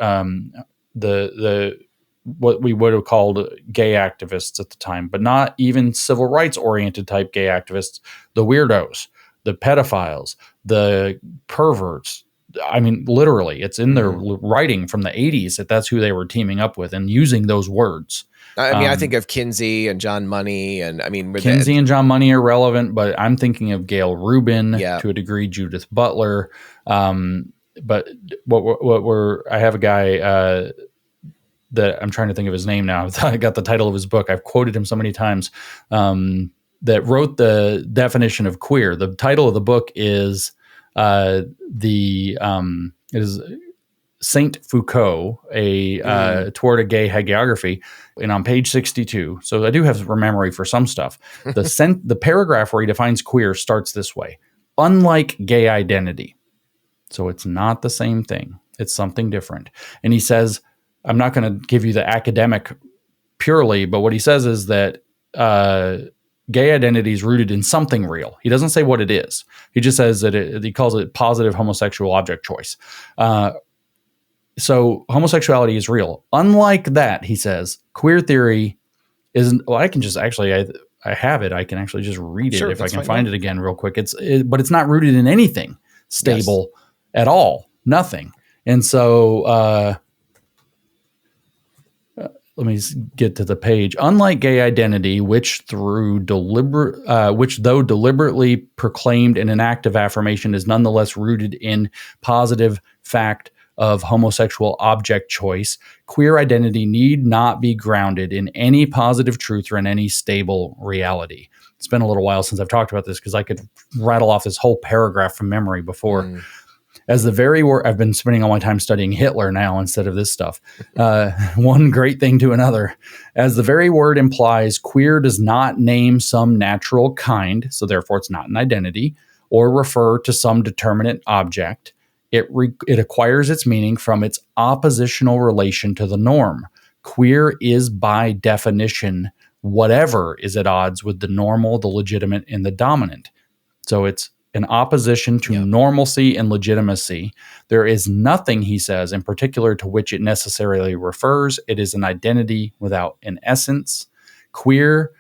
what we would have called gay activists at the time, but not even civil rights oriented type gay activists, the weirdos, the pedophiles, the perverts, I mean, literally, it's in their writing from the 80s that's who they were teaming up with and using those words. I mean, I think of Kinsey and John Money, and I mean, Kinsey and John Money are relevant, but I'm thinking of Gail Rubin, Yeah. to a degree, Judith Butler. But I have a guy that I'm trying to think of his name now. I got the title of his book. I've quoted him so many times, that wrote the definition of queer. The title of the book is Saint Foucault, toward a gay hagiography, and on page 62. So I do have a memory for some stuff. The paragraph where he defines queer starts this way: unlike gay identity. So it's not the same thing. It's something different. And he says, I'm not going to give you the academic purely, but what he says is that gay identity is rooted in something real. He doesn't say what it is. He just says that he calls it positive homosexual object choice. So homosexuality is real. Unlike that, he says, queer theory isn't. Well, I can just actually, I have it. I can actually just read it if I can find it again real quick. But it's not rooted in anything stable at all. Nothing. And so let me get to the page. Unlike gay identity, which though deliberately proclaimed in an act of affirmation, is nonetheless rooted in positive fact of homosexual object choice, queer identity need not be grounded in any positive truth or in any stable reality. It's been a little while since I've talked about this because I could rattle off this whole paragraph from memory before. As the very word, I've been spending all my time studying Hitler now instead of this stuff. One great thing to another. As the very word implies, queer does not name some natural kind, so therefore it's not an identity, or refer to some determinate object. It acquires its meaning from its oppositional relation to the norm. Queer is by definition whatever is at odds with the normal, the legitimate, and the dominant. So it's in opposition to normalcy and legitimacy. There is nothing, he says, in particular to which it necessarily refers. It is an identity without an essence. Queer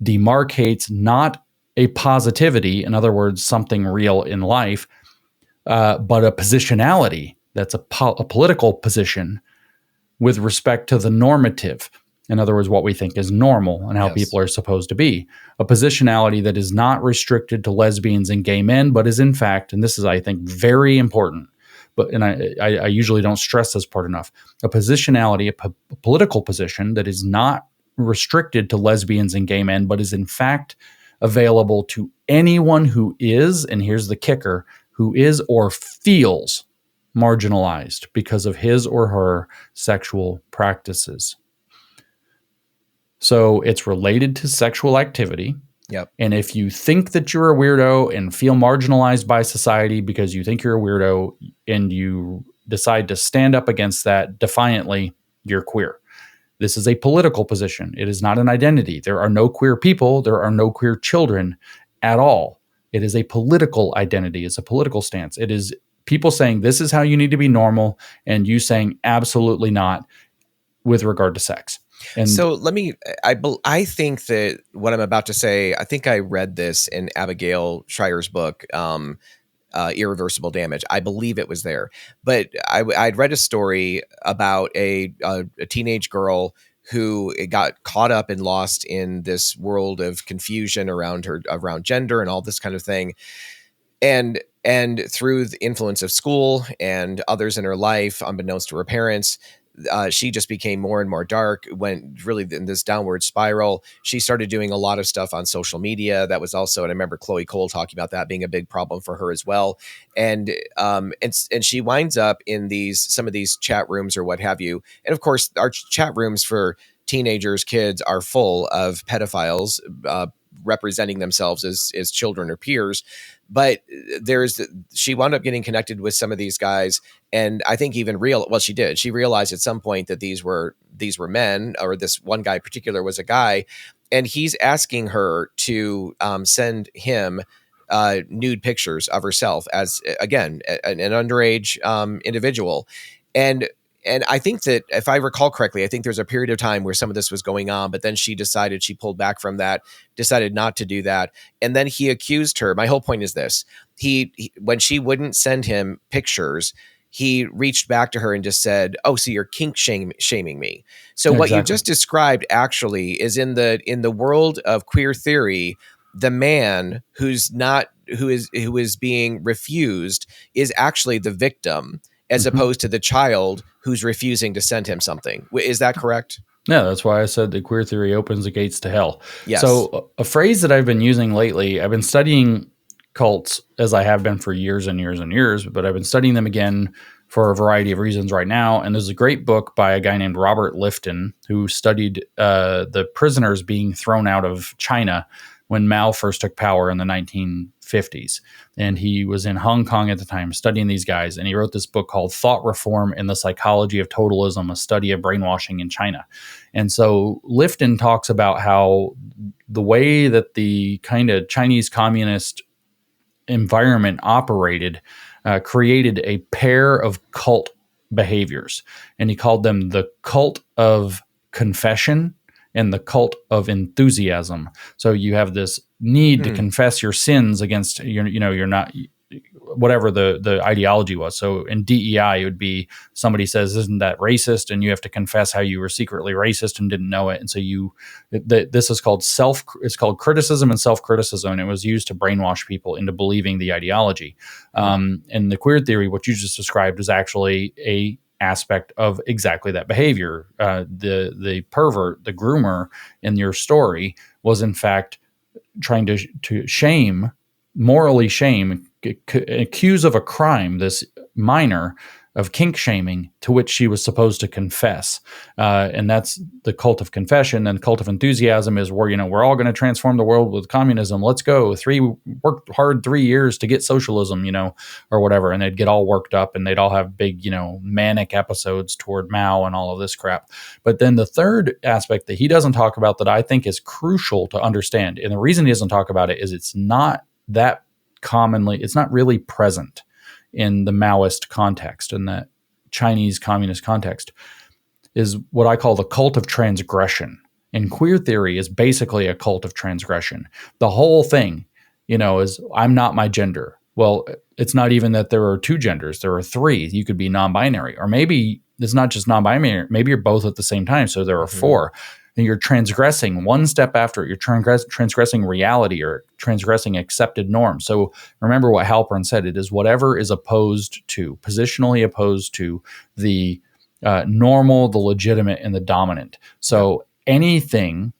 demarcates not a positivity, in other words, something real in life, but a positionality. That's a political position with respect to the normative. In other words, what we think is normal and how people are supposed to be. A positionality that is not restricted to lesbians and gay men, but is in fact, and this is, I think, very important, and I usually don't stress this part enough, a positionality, a political position that is not restricted to lesbians and gay men, but is in fact available to anyone who is, and here's the kicker, who is or feels marginalized because of his or her sexual practices. So it's related to sexual activity. Yep. And if you think that you're a weirdo and feel marginalized by society because you think you're a weirdo and you decide to stand up against that defiantly, you're queer. This is a political position. It is not an identity. There are no queer people. There are no queer children at all. It is a political identity. It's a political stance. It is people saying this is how you need to be normal and you saying absolutely not with regard to sex. And so I think that what I'm about to say, I think I read this in Abigail Schreier's book, Irreversible Damage. I believe it was there, but I'd read a story about a teenage girl who got caught up and lost in this world of confusion around gender and all this kind of thing. And through the influence of school and others in her life, unbeknownst to her parents, she just became more and more dark, went really in this downward spiral. She started doing a lot of stuff on social media. That was also, and I remember Chloe Cole talking about that being a big problem for her as well. And she winds up in some of these chat rooms or what have you. And of course, our chat rooms for teenagers, kids are full of pedophiles, representing themselves as children or peers. But she wound up getting connected with some of these guys. And I think even she realized at some point that these were men, or this one guy in particular was a guy. And he's asking her to send him nude pictures of herself as, again, an underage individual. And And I think that if I recall correctly, I think there's a period of time where some of this was going on, but then she pulled back from that, decided not to do that. And then he accused her. My whole point is this. When she wouldn't send him pictures, he reached back to her and just said, "Oh, so you're shaming me." So what you just described actually is in the world of queer theory, the man who is being refused is actually the victim, as opposed to the child who's refusing to send him something. Is that correct? Yeah, that's why I said that queer theory opens the gates to hell. Yes. So a phrase that I've been using lately, I've been studying cults as I have been for years and years and years, but I've been studying them again for a variety of reasons right now. And there's a great book by a guy named Robert Lifton who studied the prisoners being thrown out of China when Mao first took power in the 1950s. And he was in Hong Kong at the time studying these guys. And he wrote this book called Thought Reform and the Psychology of Totalism, a study of brainwashing in China. And so Lifton talks about how the way that the kind of Chinese communist environment operated created a pair of cult behaviors. And he called them the cult of confession and the cult of enthusiasm. So you have this need to confess your sins against, you're not, whatever the ideology was. So in DEI, it would be somebody says, "Isn't that racist?" And you have to confess how you were secretly racist and didn't know it. And so this is called it's called criticism and self-criticism. And it was used to brainwash people into believing the ideology. And the queer theory, what you just described, is actually a aspect of exactly that behavior. The pervert, the groomer in your story was in fact trying to morally shame, accuse of a crime, this minor, of kink shaming, to which she was supposed to confess. And that's the cult of confession. And cult of enthusiasm is where, we're all going to transform the world with communism. Let's go. Worked hard 3 years to get socialism, or whatever. And they'd get all worked up and they'd all have big, manic episodes toward Mao and all of this crap. But then the third aspect that he doesn't talk about that I think is crucial to understand, and the reason he doesn't talk about it is it's not really present in the Maoist context, in the Chinese communist context, is what I call the cult of transgression. And queer theory is basically a cult of transgression. The whole thing, is I'm not my gender. Well, it's not even that there are two genders. There are three. You could be non-binary, or maybe it's not just non-binary. Maybe you're both at the same time. So there are four. And you're transgressing one step after it. You're transgressing reality or transgressing accepted norms. So remember what Halpern said. It is whatever is positionally opposed to the normal, the legitimate, and the dominant. So anything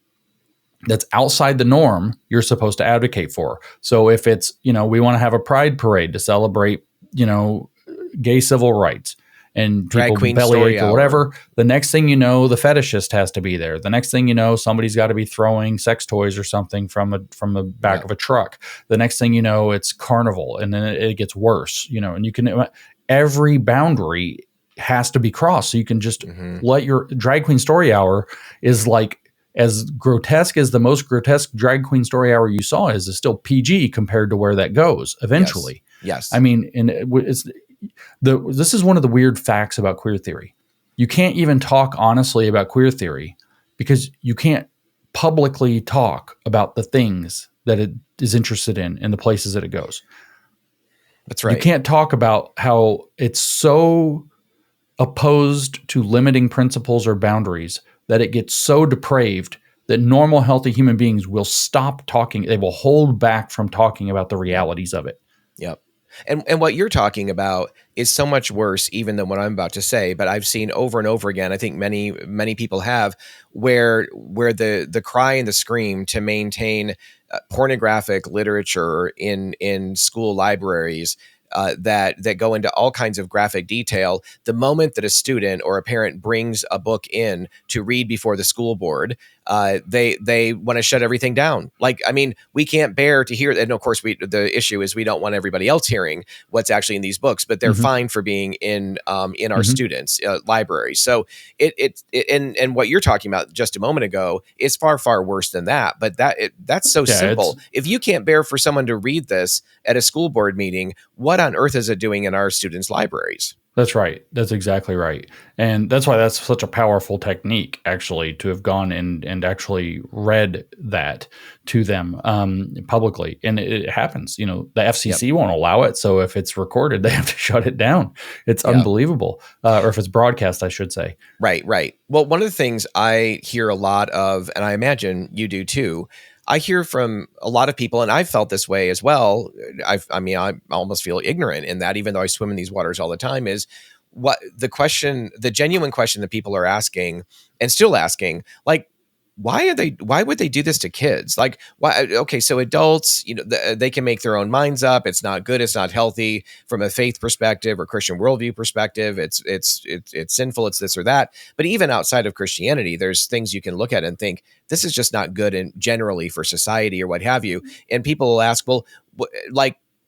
that's outside the norm, you're supposed to advocate for. So if it's, we want to have a pride parade to celebrate, gay civil rights, and people bellyache or whatever, the next thing you know, the fetishist has to be there. The next thing you know, somebody's got to be throwing sex toys or something from the back of a truck. The next thing you know, it's carnival, and then it gets worse. And every boundary has to be crossed. So you can just let your drag queen story hour is like, as grotesque as the most grotesque drag queen story hour you saw is still PG compared to where that goes eventually. Yes. I mean, and this is one of the weird facts about queer theory. You can't even talk honestly about queer theory because you can't publicly talk about the things that it is interested in and the places that it goes. That's right. You can't talk about how it's so opposed to limiting principles or boundaries that it gets so depraved that normal, healthy human beings will stop talking. They will hold back from talking about the realities of it. Yep. And what you're talking about is so much worse even than what I'm about to say, but I've seen over and over again, I think many people have, where the cry and the scream to maintain pornographic literature in school libraries that go into all kinds of graphic detail. The moment that a student or a parent brings a book in to read before the school board, they want to shut everything down. Like, I mean, we can't bear to hear. And of course, the issue is we don't want everybody else hearing what's actually in these books, but they're fine for being in our students' libraries. So and what you're talking about just a moment ago is far, far worse than that. But that's so simple. If you can't bear for someone to read this at a school board meeting, what what on earth is it doing in our students' libraries? That's right. That's exactly right. And that's why that's such a powerful technique, actually, to have gone and actually read that to them publicly. And it happens. The FCC won't allow it. So if it's recorded, they have to shut it down. It's unbelievable. Or if it's broadcast, I should say. Right. Well, one of the things I hear a lot of, and I imagine you do too, I hear from a lot of people, and I've felt this way as well. I almost feel ignorant in that, even though I swim in these waters all the time, is what the genuine question that people are asking and still asking, like, why would they do this to kids? Like, why? Okay, so adults, they can make their own minds up. It's not good. It's not healthy from a faith perspective or Christian worldview perspective. It's sinful. It's this or that. But even outside of Christianity, there's things you can look at and think, this is just not good and generally for society or what have you. And people will ask, well,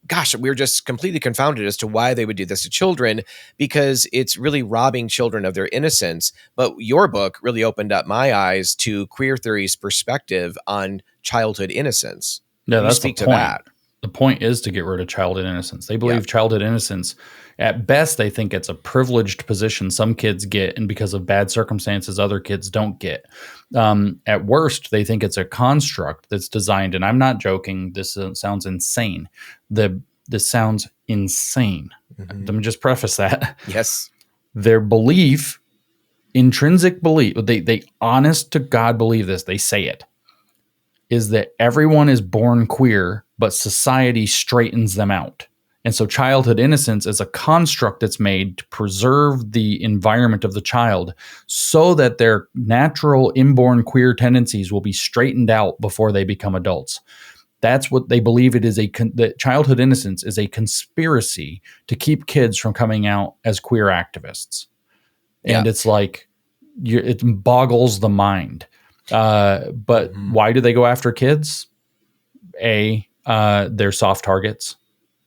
gosh, we're just completely confounded as to why they would do this to children, because it's really robbing children of their innocence. But your book really opened up my eyes to queer theory's perspective on childhood innocence. Yeah, that's the point. The point is to get rid of childhood innocence. They believe childhood innocence, at best, they think it's a privileged position some kids get, and because of bad circumstances, other kids don't get. At worst, they think it's a construct that's designed, and I'm not joking, this sounds insane. This sounds insane. Mm-hmm. Let me just preface that. Yes. Their belief, intrinsic belief, they honest to God believe this, they say it, is that everyone is born queer, but society straightens them out. And so childhood innocence is a construct that's made to preserve the environment of the child so that their natural inborn queer tendencies will be straightened out before they become adults. That's what they believe it is. That childhood innocence is a conspiracy to keep kids from coming out as queer activists. And it's like, it boggles the mind. But why do they go after kids? They're soft targets.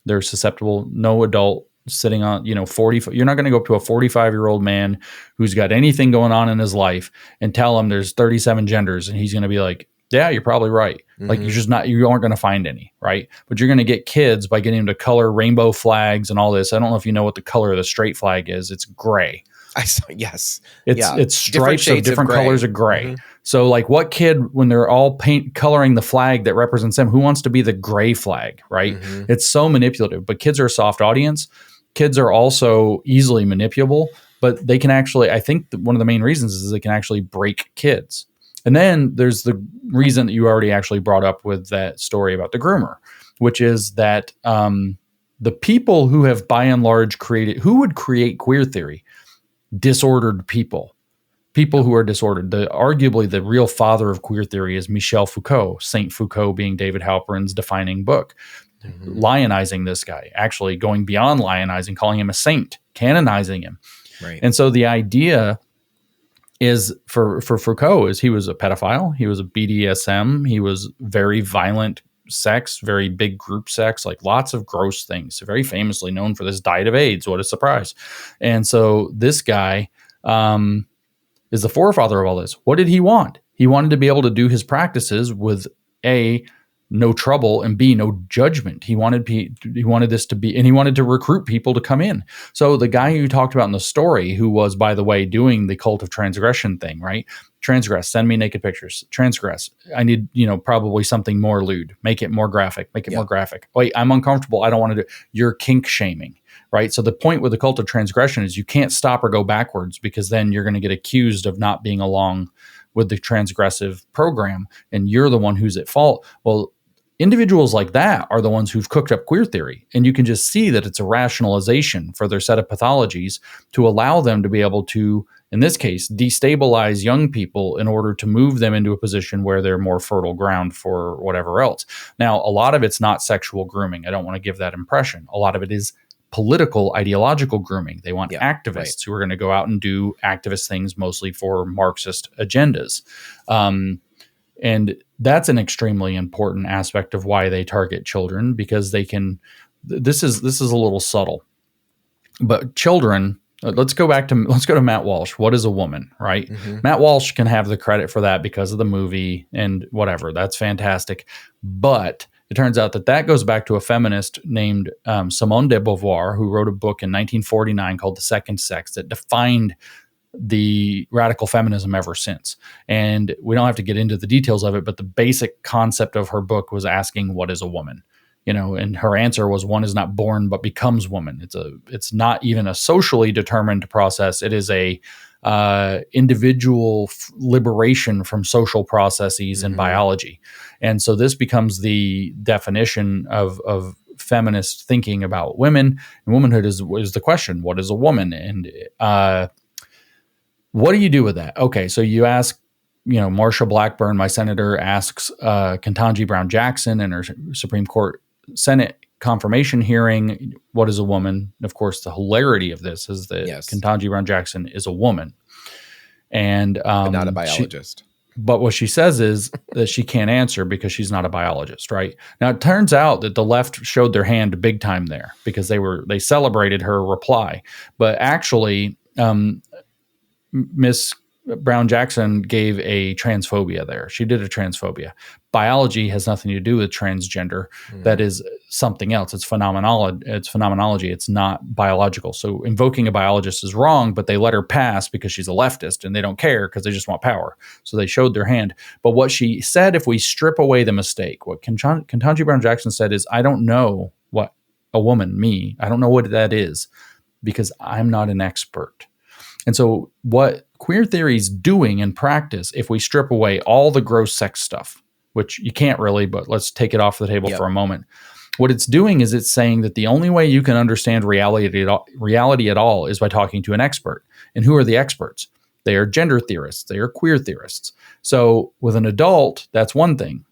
They're susceptible. No adult sitting on, 40. You're not going to go up to a 45-year-old man who's got anything going on in his life and tell him there's 37 genders. And he's going to be like, yeah, you're probably right. Mm-hmm. Like you aren't going to find any, right? But you're going to get kids by getting them to color rainbow flags and all this. I don't know if you know what the color of the straight flag is. It's gray. I saw, yes. It's stripes of different colors of gray. Mm-hmm. So like what kid, when they're all coloring the flag that represents them, who wants to be the gray flag, right? Mm-hmm. It's so manipulative, but kids are a soft audience. Kids are also easily manipulable, but they can actually, I think one of the main reasons is they can actually break kids. And then there's the reason that you already actually brought up with that story about the groomer, which is that the people who have by and large who would create queer theory? Disordered people who are disordered. Arguably the real father of queer theory is Michel Foucault, Saint Foucault being David Halperin's defining book, lionizing this guy, actually going beyond lionizing, calling him a saint, canonizing him. Right. And so the idea is for Foucault is he was a pedophile, he was a BDSM, he was very violent sex, very big group sex, like lots of gross things. Very famously known for this, died of AIDS. What a surprise. And so this guy is the forefather of all this. What did he want? He wanted to be able to do his practices with no trouble, and B, no judgment. He wanted this to be, and he wanted to recruit people to come in. So the guy you talked about in the story, who was, by the way, doing the cult of transgression thing, right? Transgress, send me naked pictures. Transgress. I need, probably something more lewd. Make it more graphic. More graphic. Wait, I'm uncomfortable. I don't want to do it. You're kink shaming, right? So the point with the cult of transgression is you can't stop or go backwards, because then you're going to get accused of not being along with the transgressive program, and you're the one who's at fault. Well, individuals like that are the ones who've cooked up queer theory, and you can just see that it's a rationalization for their set of pathologies to allow them to be able to, in this case, destabilize young people in order to move them into a position where they're more fertile ground for whatever else. Now, a lot of it's not sexual grooming. I don't want to give that impression. A lot of it is political, ideological grooming. They want activists who are going to go out and do activist things, mostly for Marxist agendas. And that's an extremely important aspect of why they target children, because they can, this is a little subtle, but children, let's go to Matt Walsh. What is a woman, right? Mm-hmm. Matt Walsh can have the credit for that because of the movie and whatever. That's fantastic. But It turns out that goes back to a feminist named Simone de Beauvoir, who wrote a book in 1949 called The Second Sex that defined the radical feminism ever since. And we don't have to get into the details of it, but the basic concept of her book was asking, what is a woman? And her answer was, one is not born but becomes woman. It's not even a socially determined process. It is a individual liberation from social processes in biology. And so this becomes the definition of feminist thinking about women. And womanhood is the question, what is a woman? And what do you do with that? Okay, so you ask, Marsha Blackburn, my senator, asks Ketanji Brown Jackson in her Supreme Court Senate confirmation hearing, what is a woman? And of course, the hilarity of this is that Ketanji Brown Jackson is a woman. And but not a biologist. But what she says is that she can't answer because she's not a biologist, right? Now, it turns out that the left showed their hand big time there because they celebrated her reply. But actually, Miss Brown Jackson gave a transphobia there. She did a transphobia. Biology has nothing to do with transgender. That is something else. It's phenomenology. It's not biological. So invoking a biologist is wrong, but they let her pass because she's a leftist and they don't care because they just want power. So they showed their hand. But what she said, if we strip away the mistake, what Ketanji Brown Jackson said is, I don't know what a woman, I don't know what that is because I'm not an expert. And so what queer theory is doing in practice, if we strip away all the gross sex stuff, which you can't really, but let's take it off the table for a moment. What it's doing is it's saying that the only way you can understand reality at all is by talking to an expert. And who are the experts? They are gender theorists. They are queer theorists. So with an adult, that's one thing.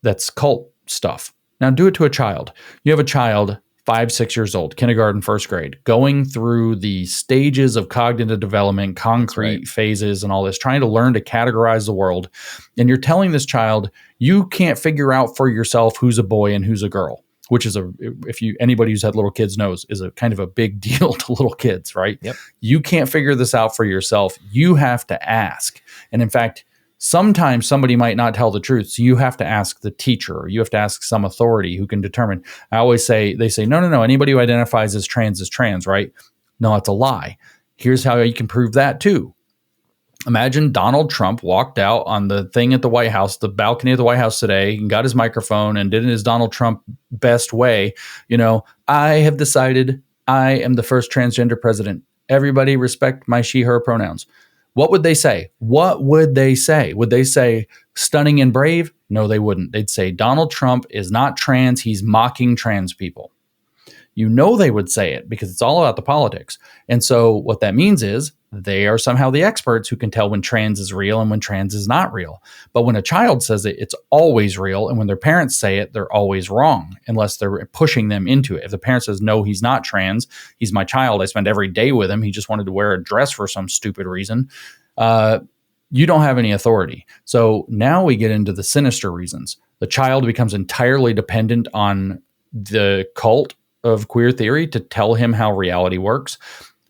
That's cult stuff. Now do it to a child. You have a child, 5, 6 years old, kindergarten, first grade, going through the stages of cognitive development, concrete phases and all this, trying to learn to categorize the world. And you're telling this child, you can't figure out for yourself who's a boy and who's a girl, which is anybody who's had little kids knows is a kind of a big deal to little kids, right? Yep. You can't figure this out for yourself. You have to ask. And in fact, sometimes somebody might not tell the truth. So you have to ask the teacher or you have to ask some authority who can determine. I always say, they say, no. Anybody who identifies as trans is trans, right? No, it's a lie. Here's how you can prove that too. Imagine Donald Trump walked out on the thing at the White House, the balcony of the White House today, and got his microphone and did it in his Donald Trump best way. I have decided I am the first transgender president. Everybody respect my she, her pronouns. What would they say? Would they say stunning and brave? No, they wouldn't. They'd say Donald Trump is not trans. He's mocking trans people. They would say it because it's all about the politics. And so what that means is they are somehow the experts who can tell when trans is real and when trans is not real. But when a child says it, it's always real. And when their parents say it, they're always wrong unless they're pushing them into it. If the parent says, no, he's not trans, he's my child, I spend every day with him, he just wanted to wear a dress for some stupid reason, you don't have any authority. So now we get into the sinister reasons. The child becomes entirely dependent on the cult of queer theory to tell him how reality works.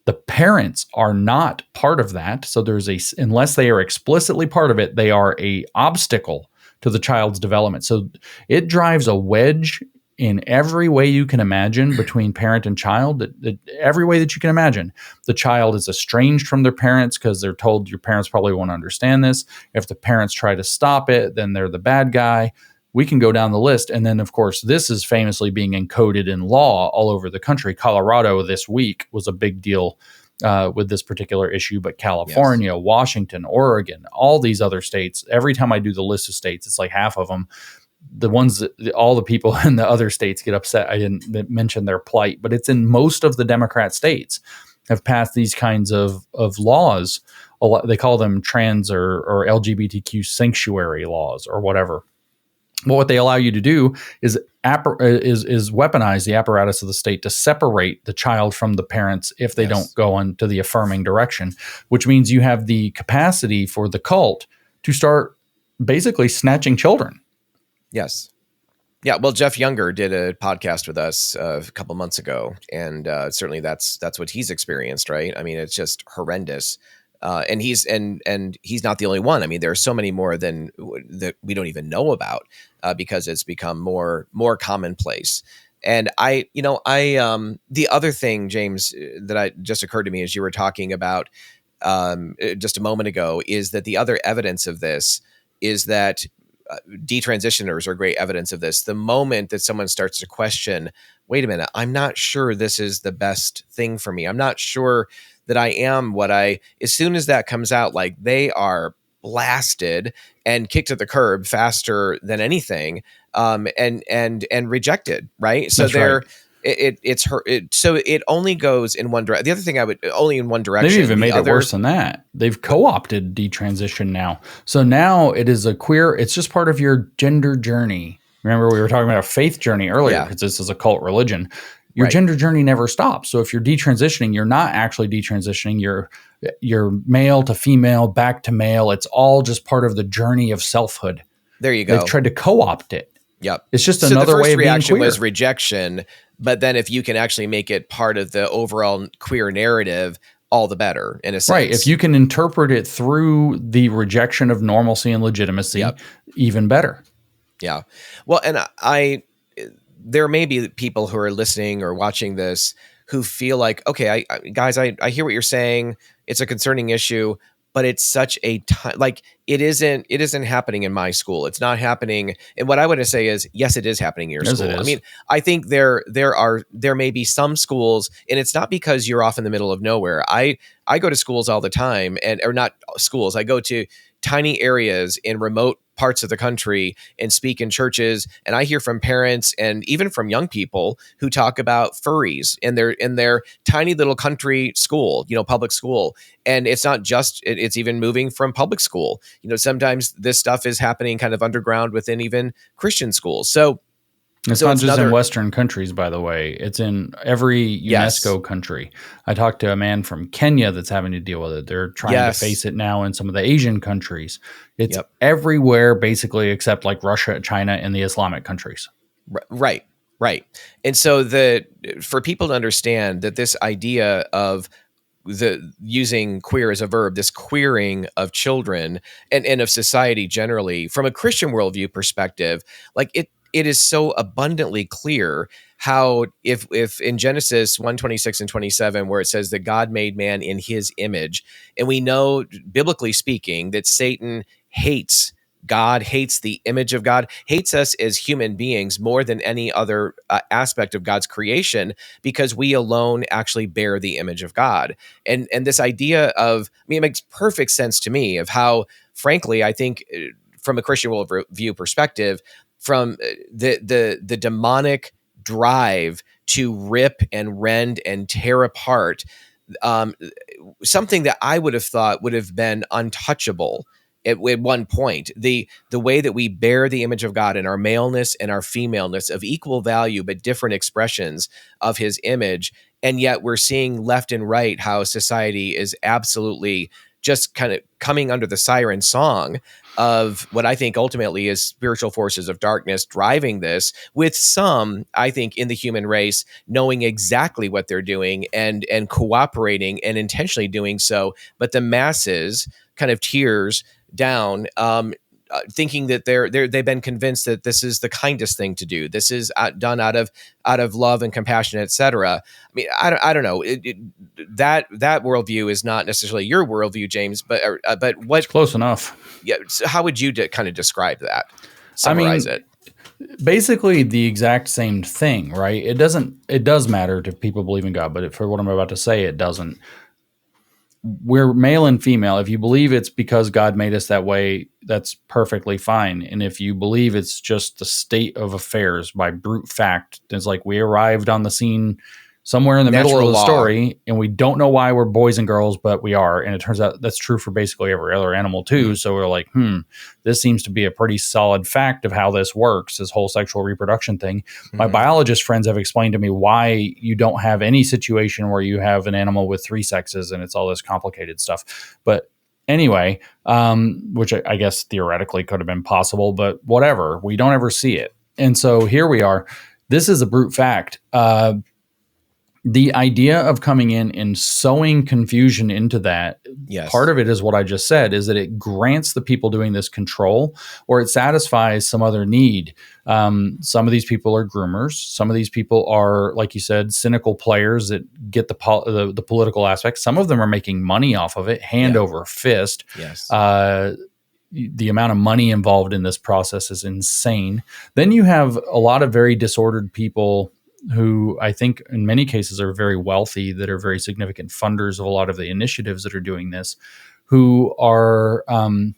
The parents are not part of that. So unless they are explicitly part of it, they are a obstacle to the child's development. So it drives a wedge in every way you can imagine between parent and child, every way that you can imagine. The child is estranged from their parents because they're told your parents probably won't understand this. If the parents try to stop it, then they're the bad guy. We can go down the list. And then, of course, this is famously being encoded in law all over the country. Colorado this week was a big deal with this particular issue, but California, Washington, Oregon, all these other states, every time I do the list of states, it's like half of them. The ones that all the people in the other states get upset I didn't mention their plight, but it's in most of the Democrat states have passed these kinds of laws. They call them trans or LGBTQ sanctuary laws or whatever. But what they allow you to do is weaponize the apparatus of the state to separate the child from the parents if they don't go on to the affirming direction, which means you have the capacity for the cult to start basically snatching children. Yes. Yeah. Well, Jeff Younger did a podcast with us a couple months ago, and certainly that's what he's experienced, right? I mean, it's just horrendous. And he's not the only one. I mean, there are so many more that we don't even know about because it's become more commonplace. And the other thing, James, that just occurred to me as you were talking about just a moment ago, is that the other evidence of this is that detransitioners are great evidence of this. The moment that someone starts to question, wait a minute, I'm not sure this is the best thing for me. I'm not sure that I am as soon as that comes out, like, they are blasted and kicked to the curb faster than anything, and rejected. Right. So so it only goes in one direction. The other thing only in one direction. They've even made it worse than that. They've co-opted detransition now. So now it is it's just part of your gender journey. Remember, we were talking about a faith journey earlier because this is a cult religion. Your gender journey never stops. So if you're detransitioning, you're not actually detransitioning. You're male to female, back to male. It's all just part of the journey of selfhood. There you go. They've tried to co-opt it. Yep. It's just another way of being queer. The first reaction was rejection, but then if you can actually make it part of the overall queer narrative, all the better, in a sense. Right. If you can interpret it through the rejection of normalcy and legitimacy, even better. Yeah. Well, and there may be people who are listening or watching this who feel like, okay, guys, I hear what you're saying. It's a concerning issue, but it's such a like it isn't happening in my school. It's not happening. And what I want to say is, yes, it is happening in your school. I mean, I think there may be some schools, and it's not because you're off in the middle of nowhere. I go to schools all the time, or not schools. I go to tiny areas in remote parts of the country and speak in churches, and I hear from parents and even from young people who talk about furries in their tiny little country school, public school. And it's not just, it's even moving from public school. Sometimes this stuff is happening kind of underground within even Christian schools. So it's not just in Western countries, by the way. It's in every UNESCO country. I talked to a man from Kenya that's having to deal with it. They're trying to face it now in some of the Asian countries. It's everywhere, basically, except like Russia, China, and the Islamic countries. Right. And so for people to understand that this idea of using queer as a verb, this queering of children and of society generally, from a Christian worldview perspective, like it is so abundantly clear how if in Genesis 1:26 and 27, where it says that God made man in his image, and we know, biblically speaking, that Satan hates God, hates the image of God, hates us as human beings more than any other aspect of God's creation, because we alone actually bear the image of God. And this idea of, it makes perfect sense to me of how, frankly, I think from a Christian worldview perspective, from the demonic drive to rip and rend and tear apart something that I would have thought would have been untouchable at one point, the way that we bear the image of God in our maleness and our femaleness of equal value, but different expressions of his image. And yet we're seeing left and right how society is absolutely just kind of coming under the siren song of what I think ultimately is spiritual forces of darkness driving this, with some, I think, in the human race knowing exactly what they're doing and cooperating and intentionally doing so, but the masses kind of tears down, thinking that they've been convinced that this is the kindest thing to do. This is done out of love and compassion, etc. I mean, I don't know. That worldview is not necessarily your worldview, James, but what? It's close enough. Yeah. So how would you kind of describe that? Summarize it. Basically the exact same thing, right? It does matter to people believe in God, but for what I'm about to say, it doesn't. We're male and female. If you believe it's because God made us that way, that's perfectly fine. And if you believe it's just the state of affairs by brute fact, it's like we arrived on the scene somewhere in the middle of the story, and we don't know why we're boys and girls, but we are. And it turns out that's true for basically every other animal too. So we're like, this seems to be a pretty solid fact of how this works, this whole sexual reproduction thing. Mm-hmm. My biologist friends have explained to me why you don't have any situation where you have an animal with three sexes and it's all this complicated stuff. But anyway, which I guess theoretically could have been possible, but whatever, we don't ever see it. And so here we are. This is a brute fact. the idea of coming in and sowing confusion into that, Yes. part of it is what I just said, is that it grants the people doing this control, or it satisfies some other need. Some of these people are groomers. Some of these people are, like you said, cynical players that get the political aspect. Some of them are making money off of it, hand over fist. Yes. The amount of money involved in this process is insane. Then you have a lot of very disordered people who I think in many cases are very wealthy, that are very significant funders of a lot of the initiatives that are doing this, who are, I'm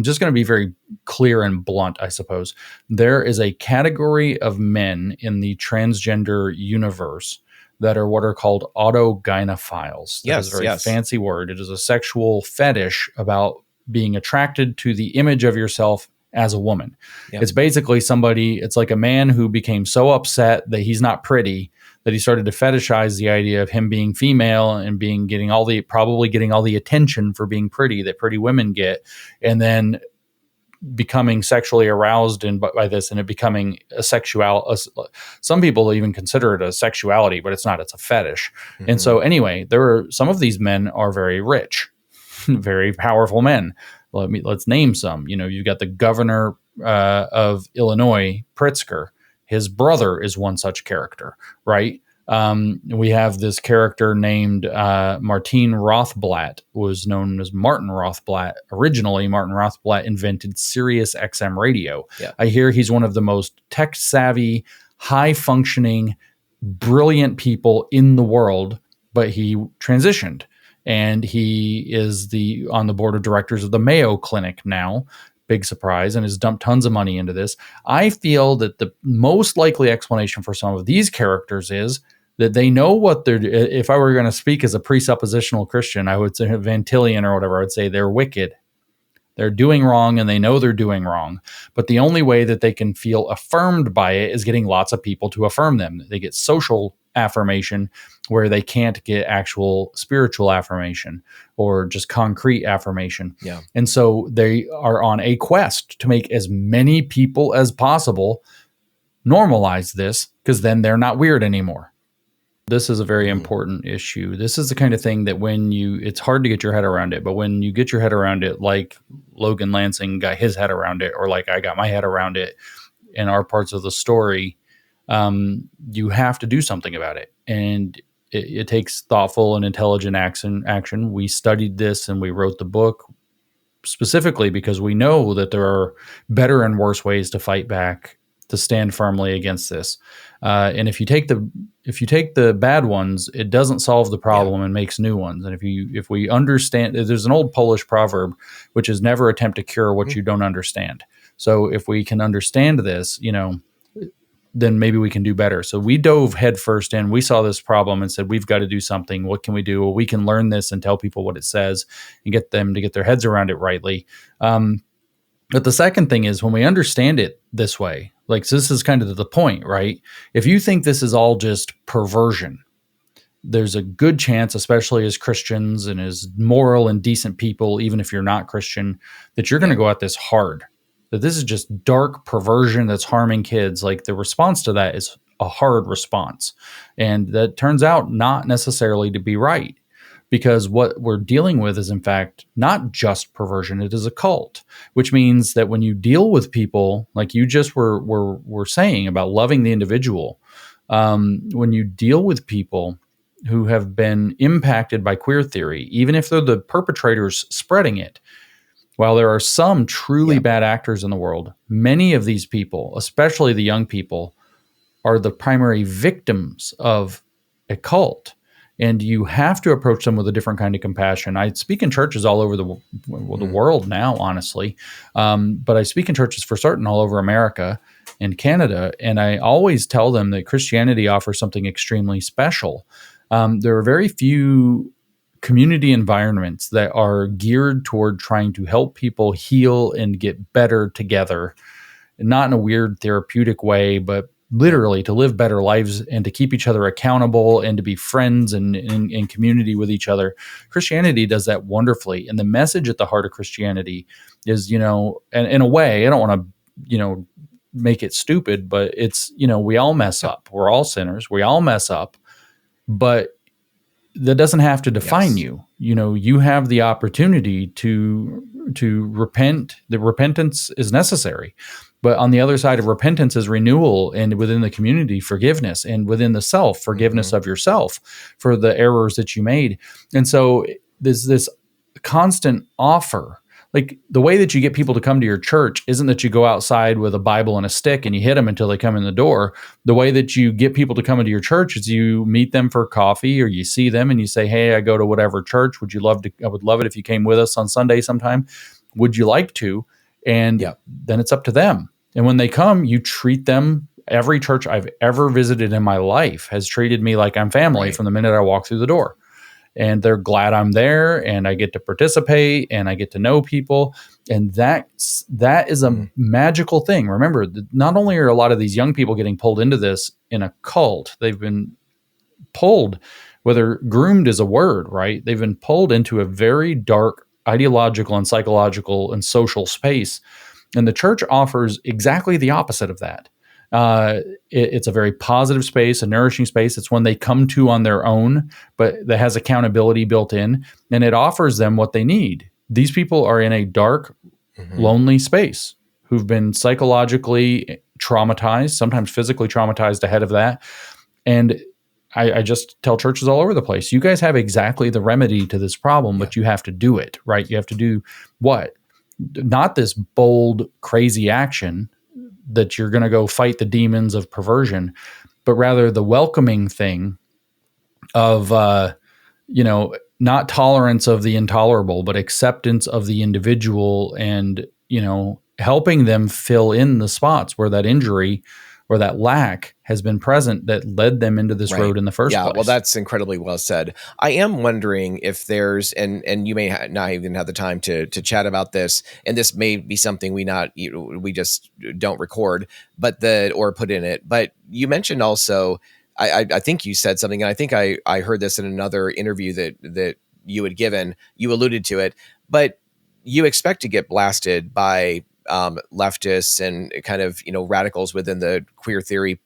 just going to be very clear and blunt, I suppose. There is a category of men in the transgender universe that are what are called autogynephiles. That is a very fancy word. It is a sexual fetish about being attracted to the image of yourself as a woman. Yep. It's basically somebody, it's like a man who became so upset that he's not pretty that he started to fetishize the idea of him being female and getting all the attention for being pretty that pretty women get, and then becoming sexually aroused by this, and it becoming some people even consider it a sexuality, but it's not, it's a fetish. Mm-hmm. And so anyway, some of these men are very rich, very powerful men. Let's name some. You've got the governor of Illinois, Pritzker. His brother is one such character, right? We have this character named Martin Rothblatt, was known as Martin Rothblatt. Originally, Martin Rothblatt invented Sirius XM radio. Yeah. I hear he's one of the most tech-savvy, high-functioning, brilliant people in the world, but he transitioned. And he is on the board of directors of the Mayo Clinic now. Big surprise, and has dumped tons of money into this. I feel that the most likely explanation for some of these characters is that they know what they're. If I were going to speak as a presuppositional Christian, I would say Van Tillian or whatever. I would say they're wicked. They're doing wrong, and they know they're doing wrong. But the only way that they can feel affirmed by it is getting lots of people to affirm them. They get social affirmation where they can't get actual spiritual affirmation or just concrete affirmation. Yeah. And so they are on a quest to make as many people as possible normalize this, because then they're not weird anymore. This is a very important issue. This is the kind of thing that it's hard to get your head around it, but when you get your head around it, like Logan Lansing got his head around it, or like I got my head around it in our parts of the story, you have to do something about it. And it takes thoughtful and intelligent action. We studied this and we wrote the book specifically because we know that there are better and worse ways to fight back, to stand firmly against this. And if you take the bad ones, it doesn't solve the problem and makes new ones. And if we understand, there's an old Polish proverb, which is never attempt to cure what you don't understand. So if we can understand this, then maybe we can do better. So we dove headfirst in. We saw this problem and said, we've got to do something. What can we do? Well, we can learn this and tell people what it says and get them to get their heads around it rightly. But the second thing is, when we understand it this way, so this is kind of the point, right? If you think this is all just perversion, there's a good chance, especially as Christians and as moral and decent people, even if you're not Christian, that you're going to go at this hard. That this is just dark perversion that's harming kids. The response to that is a hard response. And that turns out not necessarily to be right, because what we're dealing with is, in fact, not just perversion. It is a cult, which means that when you deal with people, like you just were saying about loving the individual, when you deal with people who have been impacted by queer theory, even if they're the perpetrators spreading it, while there are some truly bad actors in the world, many of these people, especially the young people, are the primary victims of a cult. And you have to approach them with a different kind of compassion. I speak in churches all over the world now, honestly. But I speak in churches for certain all over America and Canada. And I always tell them that Christianity offers something extremely special. There are very few community environments that are geared toward trying to help people heal and get better together, not in a weird therapeutic way, but literally to live better lives and to keep each other accountable and to be friends and in community with each other. Christianity does that wonderfully. And the message at the heart of Christianity is, and in a way, I don't want to, make it stupid, but it's, we all mess up. We're all sinners. We all mess up. but that doesn't have to define Yes. you. You have the opportunity to repent. The repentance is necessary. But on the other side of repentance is renewal, and within the community, forgiveness, and within the self, forgiveness of yourself for the errors that you made. And so there's this constant offer. Like, the way that you get people to come to your church isn't that you go outside with a Bible and a stick and you hit them until they come in the door. The way that you get people to come into your church is you meet them for coffee, or you see them and you say, "Hey, I go to whatever church. I would love it if you came with us on Sunday sometime. Would you like to?" And then it's up to them. And when they come, you treat them. Every church I've ever visited in my life has treated me like I'm family from the minute I walk through the door. And they're glad I'm there, and I get to participate, and I get to know people. And that is a magical thing. Remember, not only are a lot of these young people getting pulled into this in a cult, they've been pulled, whether groomed is a word, right? They've been pulled into a very dark ideological and psychological and social space. And the church offers exactly the opposite of that. It's a very positive space, a nourishing space. It's one they come to on their own, but that has accountability built in, and it offers them what they need. These people are in a dark, lonely space who've been psychologically traumatized, sometimes physically traumatized ahead of that. And I just tell churches all over the place, you guys have exactly the remedy to this problem, but you have to do it, right? You have to do what? Not this bold, crazy action that you're going to go fight the demons of perversion, but rather the welcoming thing of, not tolerance of the intolerable, but acceptance of the individual, and, helping them fill in the spots where that injury or that lack has been present that led them into this road in the first place. Well, that's incredibly well said. I am wondering if there's, and you may not even have the time to chat about this, and this may be something we just don't record, or put in it. But you mentioned also, I think you said something, and I think I heard this in another interview that you had given. You alluded to it, but you expect to get blasted by leftists and kind of, radicals within the queer theory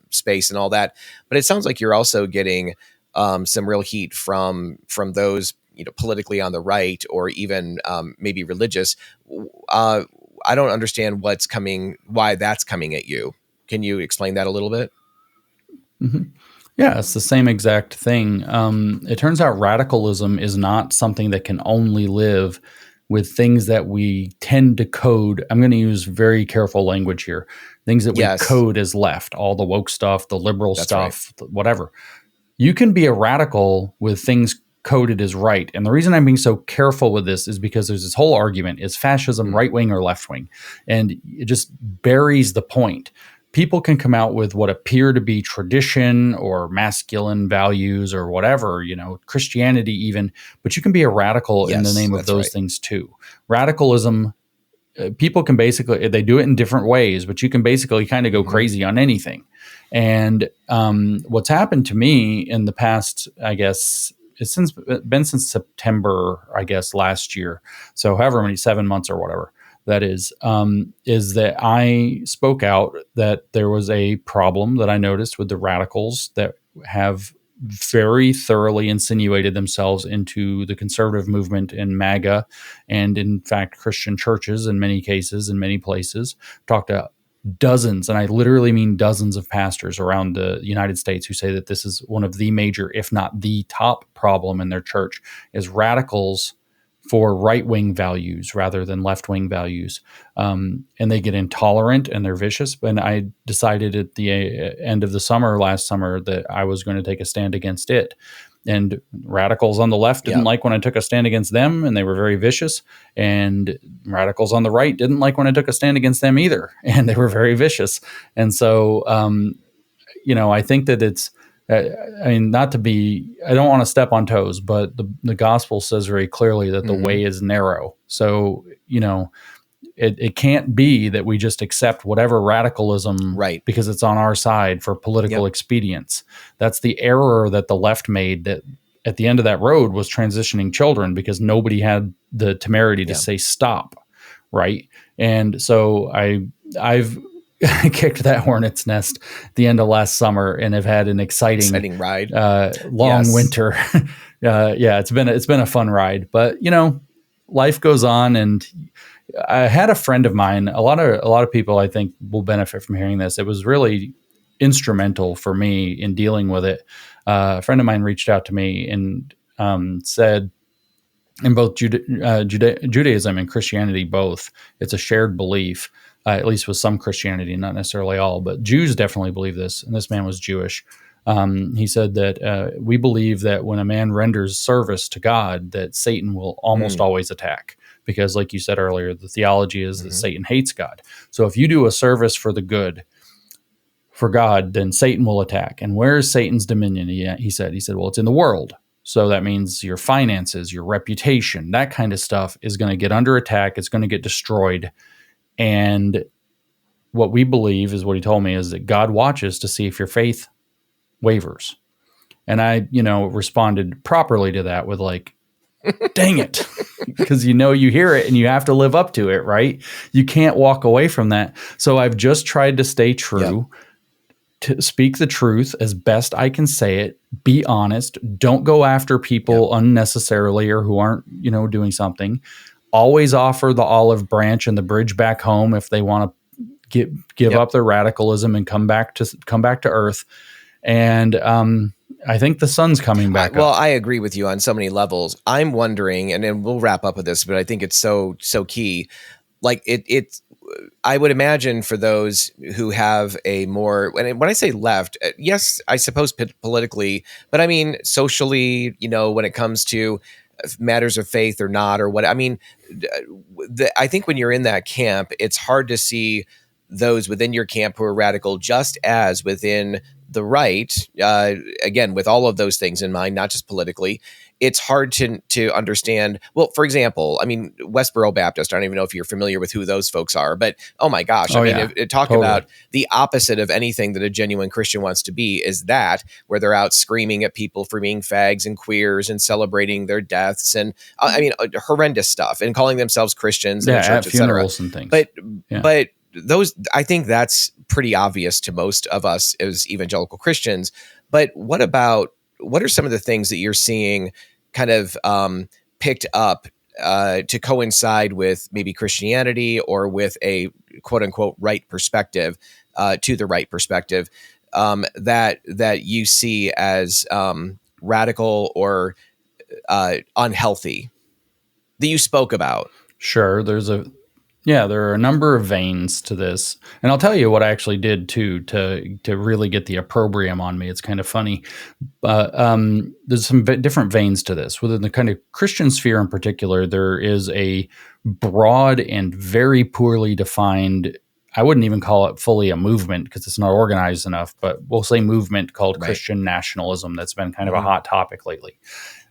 space and all that. But it sounds like you're also getting some real heat from those, politically on the right, or even maybe religious. I don't understand why that's coming at you. Can you explain that a little bit? Yeah, it's the same exact thing. It turns out radicalism is not something that can only live with things that we tend to code. I'm going to use very careful language here. Things that we code as left, all the woke stuff, the liberal stuff, whatever. You can be a radical with things coded as right. And the reason I'm being so careful with this is because there's this whole argument, is fascism right wing or left wing? And it just buries the point. People can come out with what appear to be tradition or masculine values or whatever, Christianity even, but you can be a radical in the name of those things too. Radicalism, people can basically, they do it in different ways, but you can basically kind of go crazy on anything. And what's happened to me in the past, I guess, it's been since September, I guess, last year. So however many, 7 months or whatever that is that I spoke out that there was a problem that I noticed with the radicals that have very thoroughly insinuated themselves into the conservative movement in MAGA, and in fact, Christian churches in many cases, in many places. Talked to dozens, and I literally mean dozens of pastors around the United States who say that this is one of the major, if not the top problem in their church, is radicals for right-wing values rather than left-wing values. And they get intolerant and they're vicious. And I decided at the end of the summer, last summer, that I was going to take a stand against it. And radicals on the left didn't like when I took a stand against them, and they were very vicious. And radicals on the right didn't like when I took a stand against them either, and they were very vicious. And so, I think that it's, I don't want to step on toes, but the gospel says very clearly that the way is narrow. So, it can't be that we just accept whatever radicalism because it's on our side for political expedience. That's the error that the left made, that at the end of that road was transitioning children because nobody had the temerity to say stop. Right. And so I've kicked that hornet's nest at the end of last summer and have had an exciting ride, long winter. It's been a fun ride, but life goes on. And I had a friend of mine, a lot of people I think will benefit from hearing this. It was really instrumental for me in dealing with it. A friend of mine reached out to me and said, in both Judaism and Christianity, both, it's a shared belief, at least with some Christianity, not necessarily all, but Jews definitely believe this. And this man was Jewish. He said that we believe that when a man renders service to God, that Satan will almost always attack. Because like you said earlier, the theology is that Satan hates God. So if you do a service for the good, for God, then Satan will attack. And where is Satan's dominion? He said, well, it's in the world. So that means your finances, your reputation, that kind of stuff is going to get under attack. It's going to get destroyed. And what we believe is what he told me is that God watches to see if your faith wavers. And I, responded properly to that with like, dang it. Because you hear it and you have to live up to it, right? You can't walk away from that. So I've just tried to stay true. Yep. To speak the truth as best I can say it, be honest, don't go after people unnecessarily or who aren't, doing something. Always offer the olive branch and the bridge back home if they want to give up their radicalism and come back to earth. And I think the sun's coming back up. Well, I agree with you on so many levels. I'm wondering, and then we'll wrap up with this, but I think it's so key. Like it's I would imagine for those who have a more, when I say left, yes, I suppose politically, but I mean socially, when it comes to matters of faith or not, or what, I mean, I think when you're in that camp, it's hard to see those within your camp who are radical, just as within the right, again, with all of those things in mind, not just politically, it's hard to understand. Well, for example, I mean, Westboro Baptist, I don't even know if you're familiar with who those folks are, but oh my gosh, I mean, talk about the opposite of anything that a genuine Christian wants to be, is that where they're out screaming at people for being fags and queers and celebrating their deaths and I mean, horrendous stuff, and calling themselves Christians in church, at funerals and things. But those, I think that's pretty obvious to most of us as evangelical Christians. But what are some of the things that you're seeing kind of picked up to coincide with maybe Christianity or with a quote unquote right perspective, to the right perspective, that you see as radical or unhealthy that you spoke about? Sure. There are a number of veins to this. And I'll tell you what I actually did too, to really get the opprobrium on me. It's kind of funny. There's some different veins to this. Within the kind of Christian sphere in particular, there is a broad and very poorly defined, I wouldn't even call it fully a movement because it's not organized enough, but we'll say movement called Christian nationalism. That's been kind of a hot topic lately.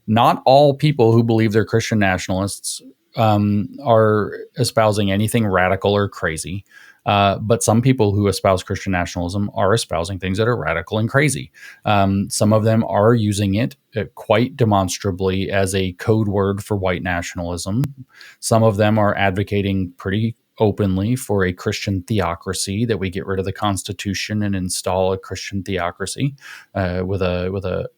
Not all people who believe they're Christian nationalists are espousing anything radical or crazy. But some people who espouse Christian nationalism are espousing things that are radical and crazy. Some of them are using it quite demonstrably as a code word for white nationalism. Some of them are advocating pretty openly for a Christian theocracy, that we get rid of the Constitution and install a Christian theocracy with a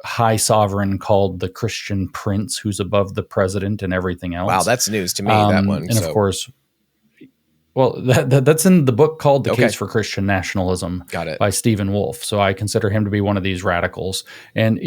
high sovereign called the Christian Prince, who's above the president and everything else. Wow, that's news to me, that one. And of course, well, that's in the book called The Case for Christian Nationalism. Got it. By Stephen Wolfe. So I consider him to be one of these radicals. And,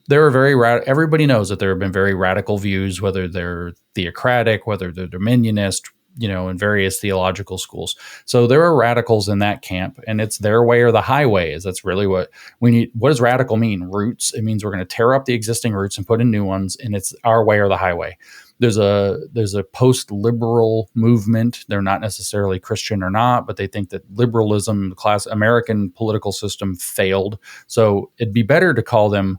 there are everybody knows that there have been very radical views, whether they're theocratic, whether they're dominionist, in various theological schools. So there are radicals in that camp, and it's their way or the highway. That's really what we need. What does radical mean? Roots. It means we're going to tear up the existing roots and put in new ones, and it's our way or the highway. There's a post-liberal movement. They're not necessarily Christian or not, but they think that liberalism, the American political system, failed. So it'd be better to call them,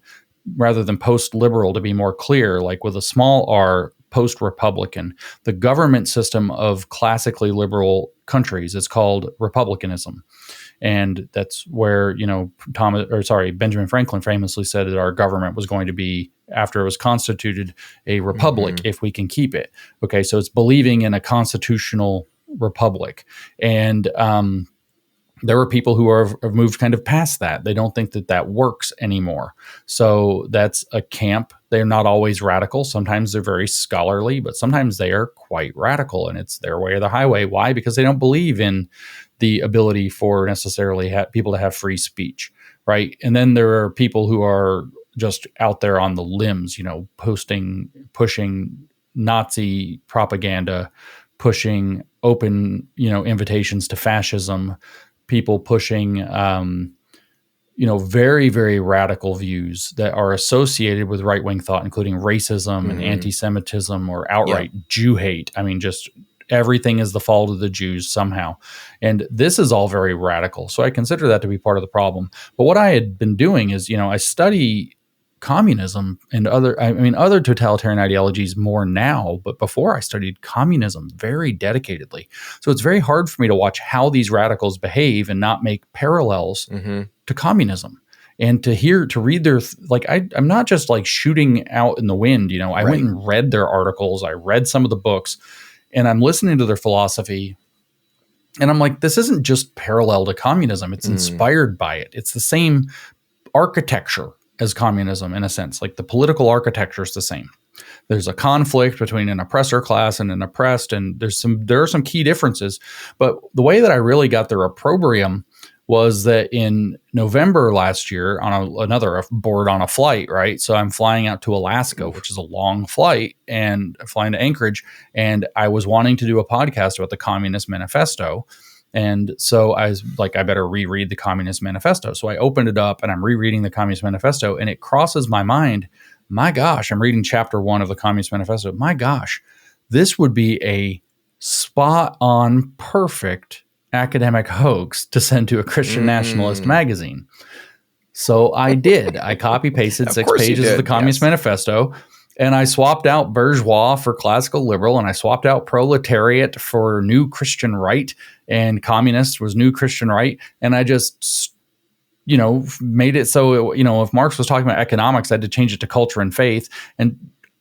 rather than post-liberal, to be more clear, like with a small r, post-republican. The government system of classically liberal countries is called republicanism. And that's where, Benjamin Franklin famously said that our government was going to be, after it was constituted, a republic, if we can keep it. Okay, so it's believing in a constitutional republic. And There are people who have moved kind of past that. They don't think that that works anymore. So that's a camp. They're not always radical. Sometimes they're very scholarly, but sometimes they are quite radical, and it's their way or the highway. Why? Because they don't believe in the ability for necessarily people to have free speech, right? And then there are people who are just out there on the limbs, pushing Nazi propaganda, pushing open, invitations to fascism, people pushing, very, very radical views that are associated with right-wing thought, including racism and anti-Semitism or outright Jew hate. I mean, just everything is the fault of the Jews somehow. And this is all very radical. So I consider that to be part of the problem. But what I had been doing is, I study communism and other totalitarian ideologies more now, but before I studied communism very dedicatedly. So it's very hard for me to watch how these radicals behave and not make parallels to communism, and to read their, I'm not just like shooting out in the wind. I went and read their articles. I read some of the books, and I'm listening to their philosophy. And I'm like, this isn't just parallel to communism. It's inspired by it. It's the same architecture as communism in a sense. Like the political architecture is the same. There's a conflict between an oppressor class and an oppressed, and there are some key differences. But the way that I really got their opprobrium was that in November last year on another board on a flight, right? So I'm flying out to Alaska, which is a long flight, and flying to Anchorage. And I was wanting to do a podcast about the Communist Manifesto. And so I was like, I better reread the Communist Manifesto. So I opened it up and I'm rereading the Communist Manifesto, and it crosses my mind, my gosh, I'm reading chapter 1 of the Communist Manifesto. My gosh, this would be a spot on perfect academic hoax to send to a Christian nationalist magazine. So I did. I copy pasted 6 pages of the Communist Manifesto, and I swapped out bourgeois for classical liberal, and I swapped out proletariat for new Christian right, and communist was new Christian right. And I just, made it so, if Marx was talking about economics, I had to change it to culture and faith. And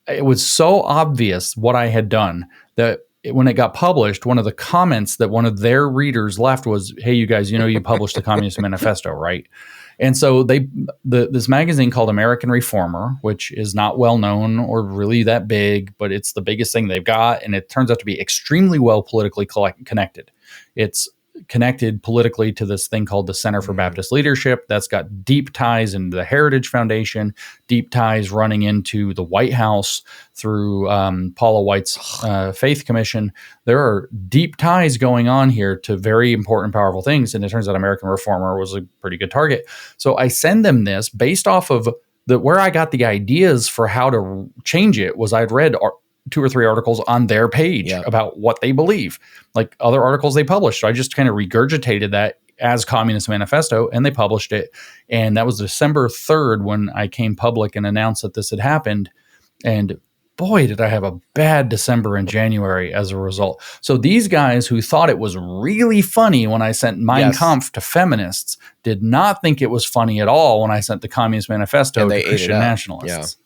it was so obvious what I had done that when it got published, one of the comments that one of their readers left was, "Hey, you guys, you published the Communist Manifesto, right?" And so this magazine called American Reformer, which is not well known or really that big, but it's the biggest thing they've got. And it turns out to be extremely well politically connected. It's connected politically to this thing called the Center for Baptist Leadership. That's got deep ties into the Heritage Foundation, deep ties running into the White House through Paula White's Faith Commission. There are deep ties going on here to very important, powerful things. And it turns out American Reformer was a pretty good target. So I send them this based off of where I got the ideas for how to change it was I'd read 2 or 3 articles on their page about what they believe, like other articles they published. So I just kind of regurgitated that as Communist Manifesto, and they published it. And that was December 3rd when I came public and announced that this had happened. And boy, did I have a bad December and January as a result. So these guys who thought it was really funny when I sent Mein Kampf to feminists did not think it was funny at all when I sent the Communist Manifesto to Christian nationalists.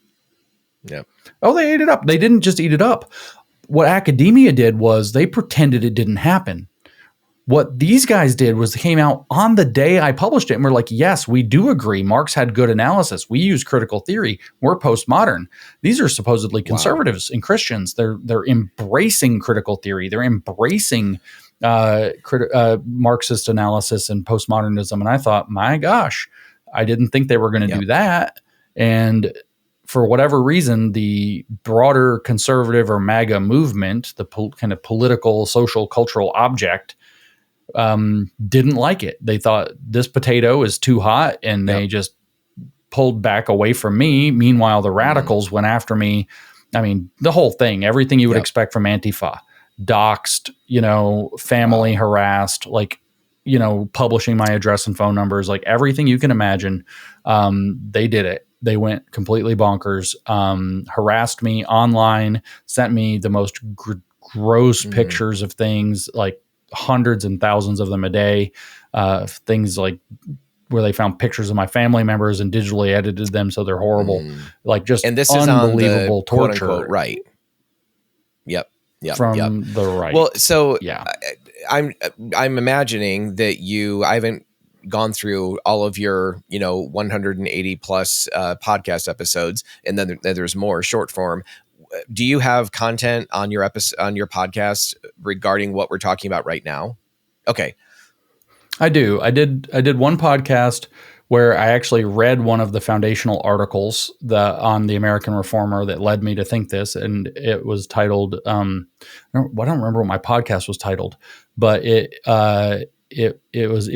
Yeah. Oh, they ate it up. They didn't just eat it up. What academia did was they pretended it didn't happen. What these guys did was they came out on the day I published it and were like, yes, we do agree. Marx had good analysis. We use critical theory. We're postmodern. These are supposedly conservatives and Christians. They're embracing critical theory. They're embracing Marxist analysis and postmodernism. And I thought, my gosh, I didn't think they were going to do that. And for whatever reason, the broader conservative or MAGA movement, the kind of political, social, cultural object, didn't like it. They thought this potato is too hot, and they just pulled back away from me. Meanwhile, the radicals went after me. I mean, the whole thing, everything you would expect from Antifa, doxed, family harassed, publishing my address and phone numbers, like everything you can imagine. They did it. They went completely bonkers, harassed me online, sent me the most gross pictures of things, like hundreds and thousands of them a day, things like where they found pictures of my family members and digitally edited them so they're horrible, like just and this unbelievable is on the torture. quote unquote right. Yep. From the right. Well, so I'm imagining that I haven't gone through all of your 180 plus podcast episodes, and then there's more short form. Do you have content on your podcast regarding what we're talking about right now? Okay. I do. I did one podcast where I actually read one of the foundational articles on the American Reformer that led me to think this, and it was titled. I don't remember what my podcast was titled, but it was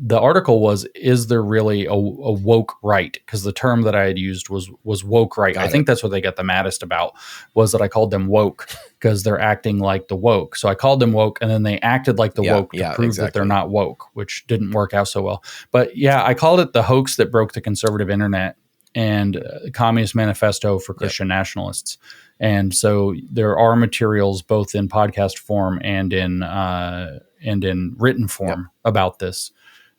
the article was, is there really a woke right? Because the term that I had used was woke right. I think that's what they got the maddest about, was that I called them woke because they're acting like the woke. So I called them woke, and then they acted like the woke to prove that they're not woke, which didn't work out so well. But yeah, I called it the hoax that broke the conservative internet, and Communist Manifesto for Christian nationalists. And so there are materials both in podcast form and in written form about this.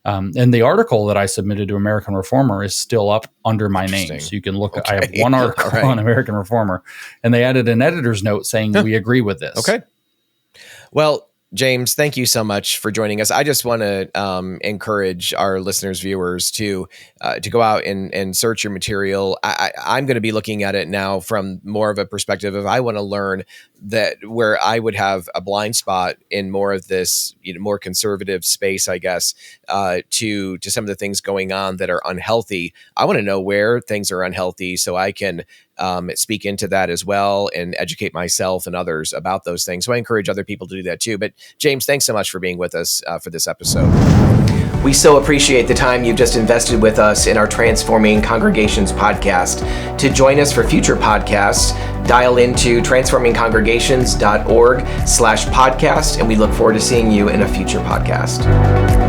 And the article that I submitted to American Reformer is still up under my name. So you can look. I have one article on American Reformer, and they added an editor's note saying we agree with this. Okay. Well, James, thank you so much for joining us. I just want to encourage our listeners, viewers, to go out and search your material. I'm going to be looking at it now from more of a perspective of, I want to learn that where I would have a blind spot in more of this, more conservative space, I guess, to some of the things going on that are unhealthy. I want to know where things are unhealthy so I can speak into that as well and educate myself and others about those things. So I encourage other people to do that too. But James, thanks so much for being with us for this episode. We so appreciate the time you've just invested with us in our Transforming Congregations podcast. To join us for future podcasts, dial into transformingcongregations.org/podcast, and we look forward to seeing you in a future podcast.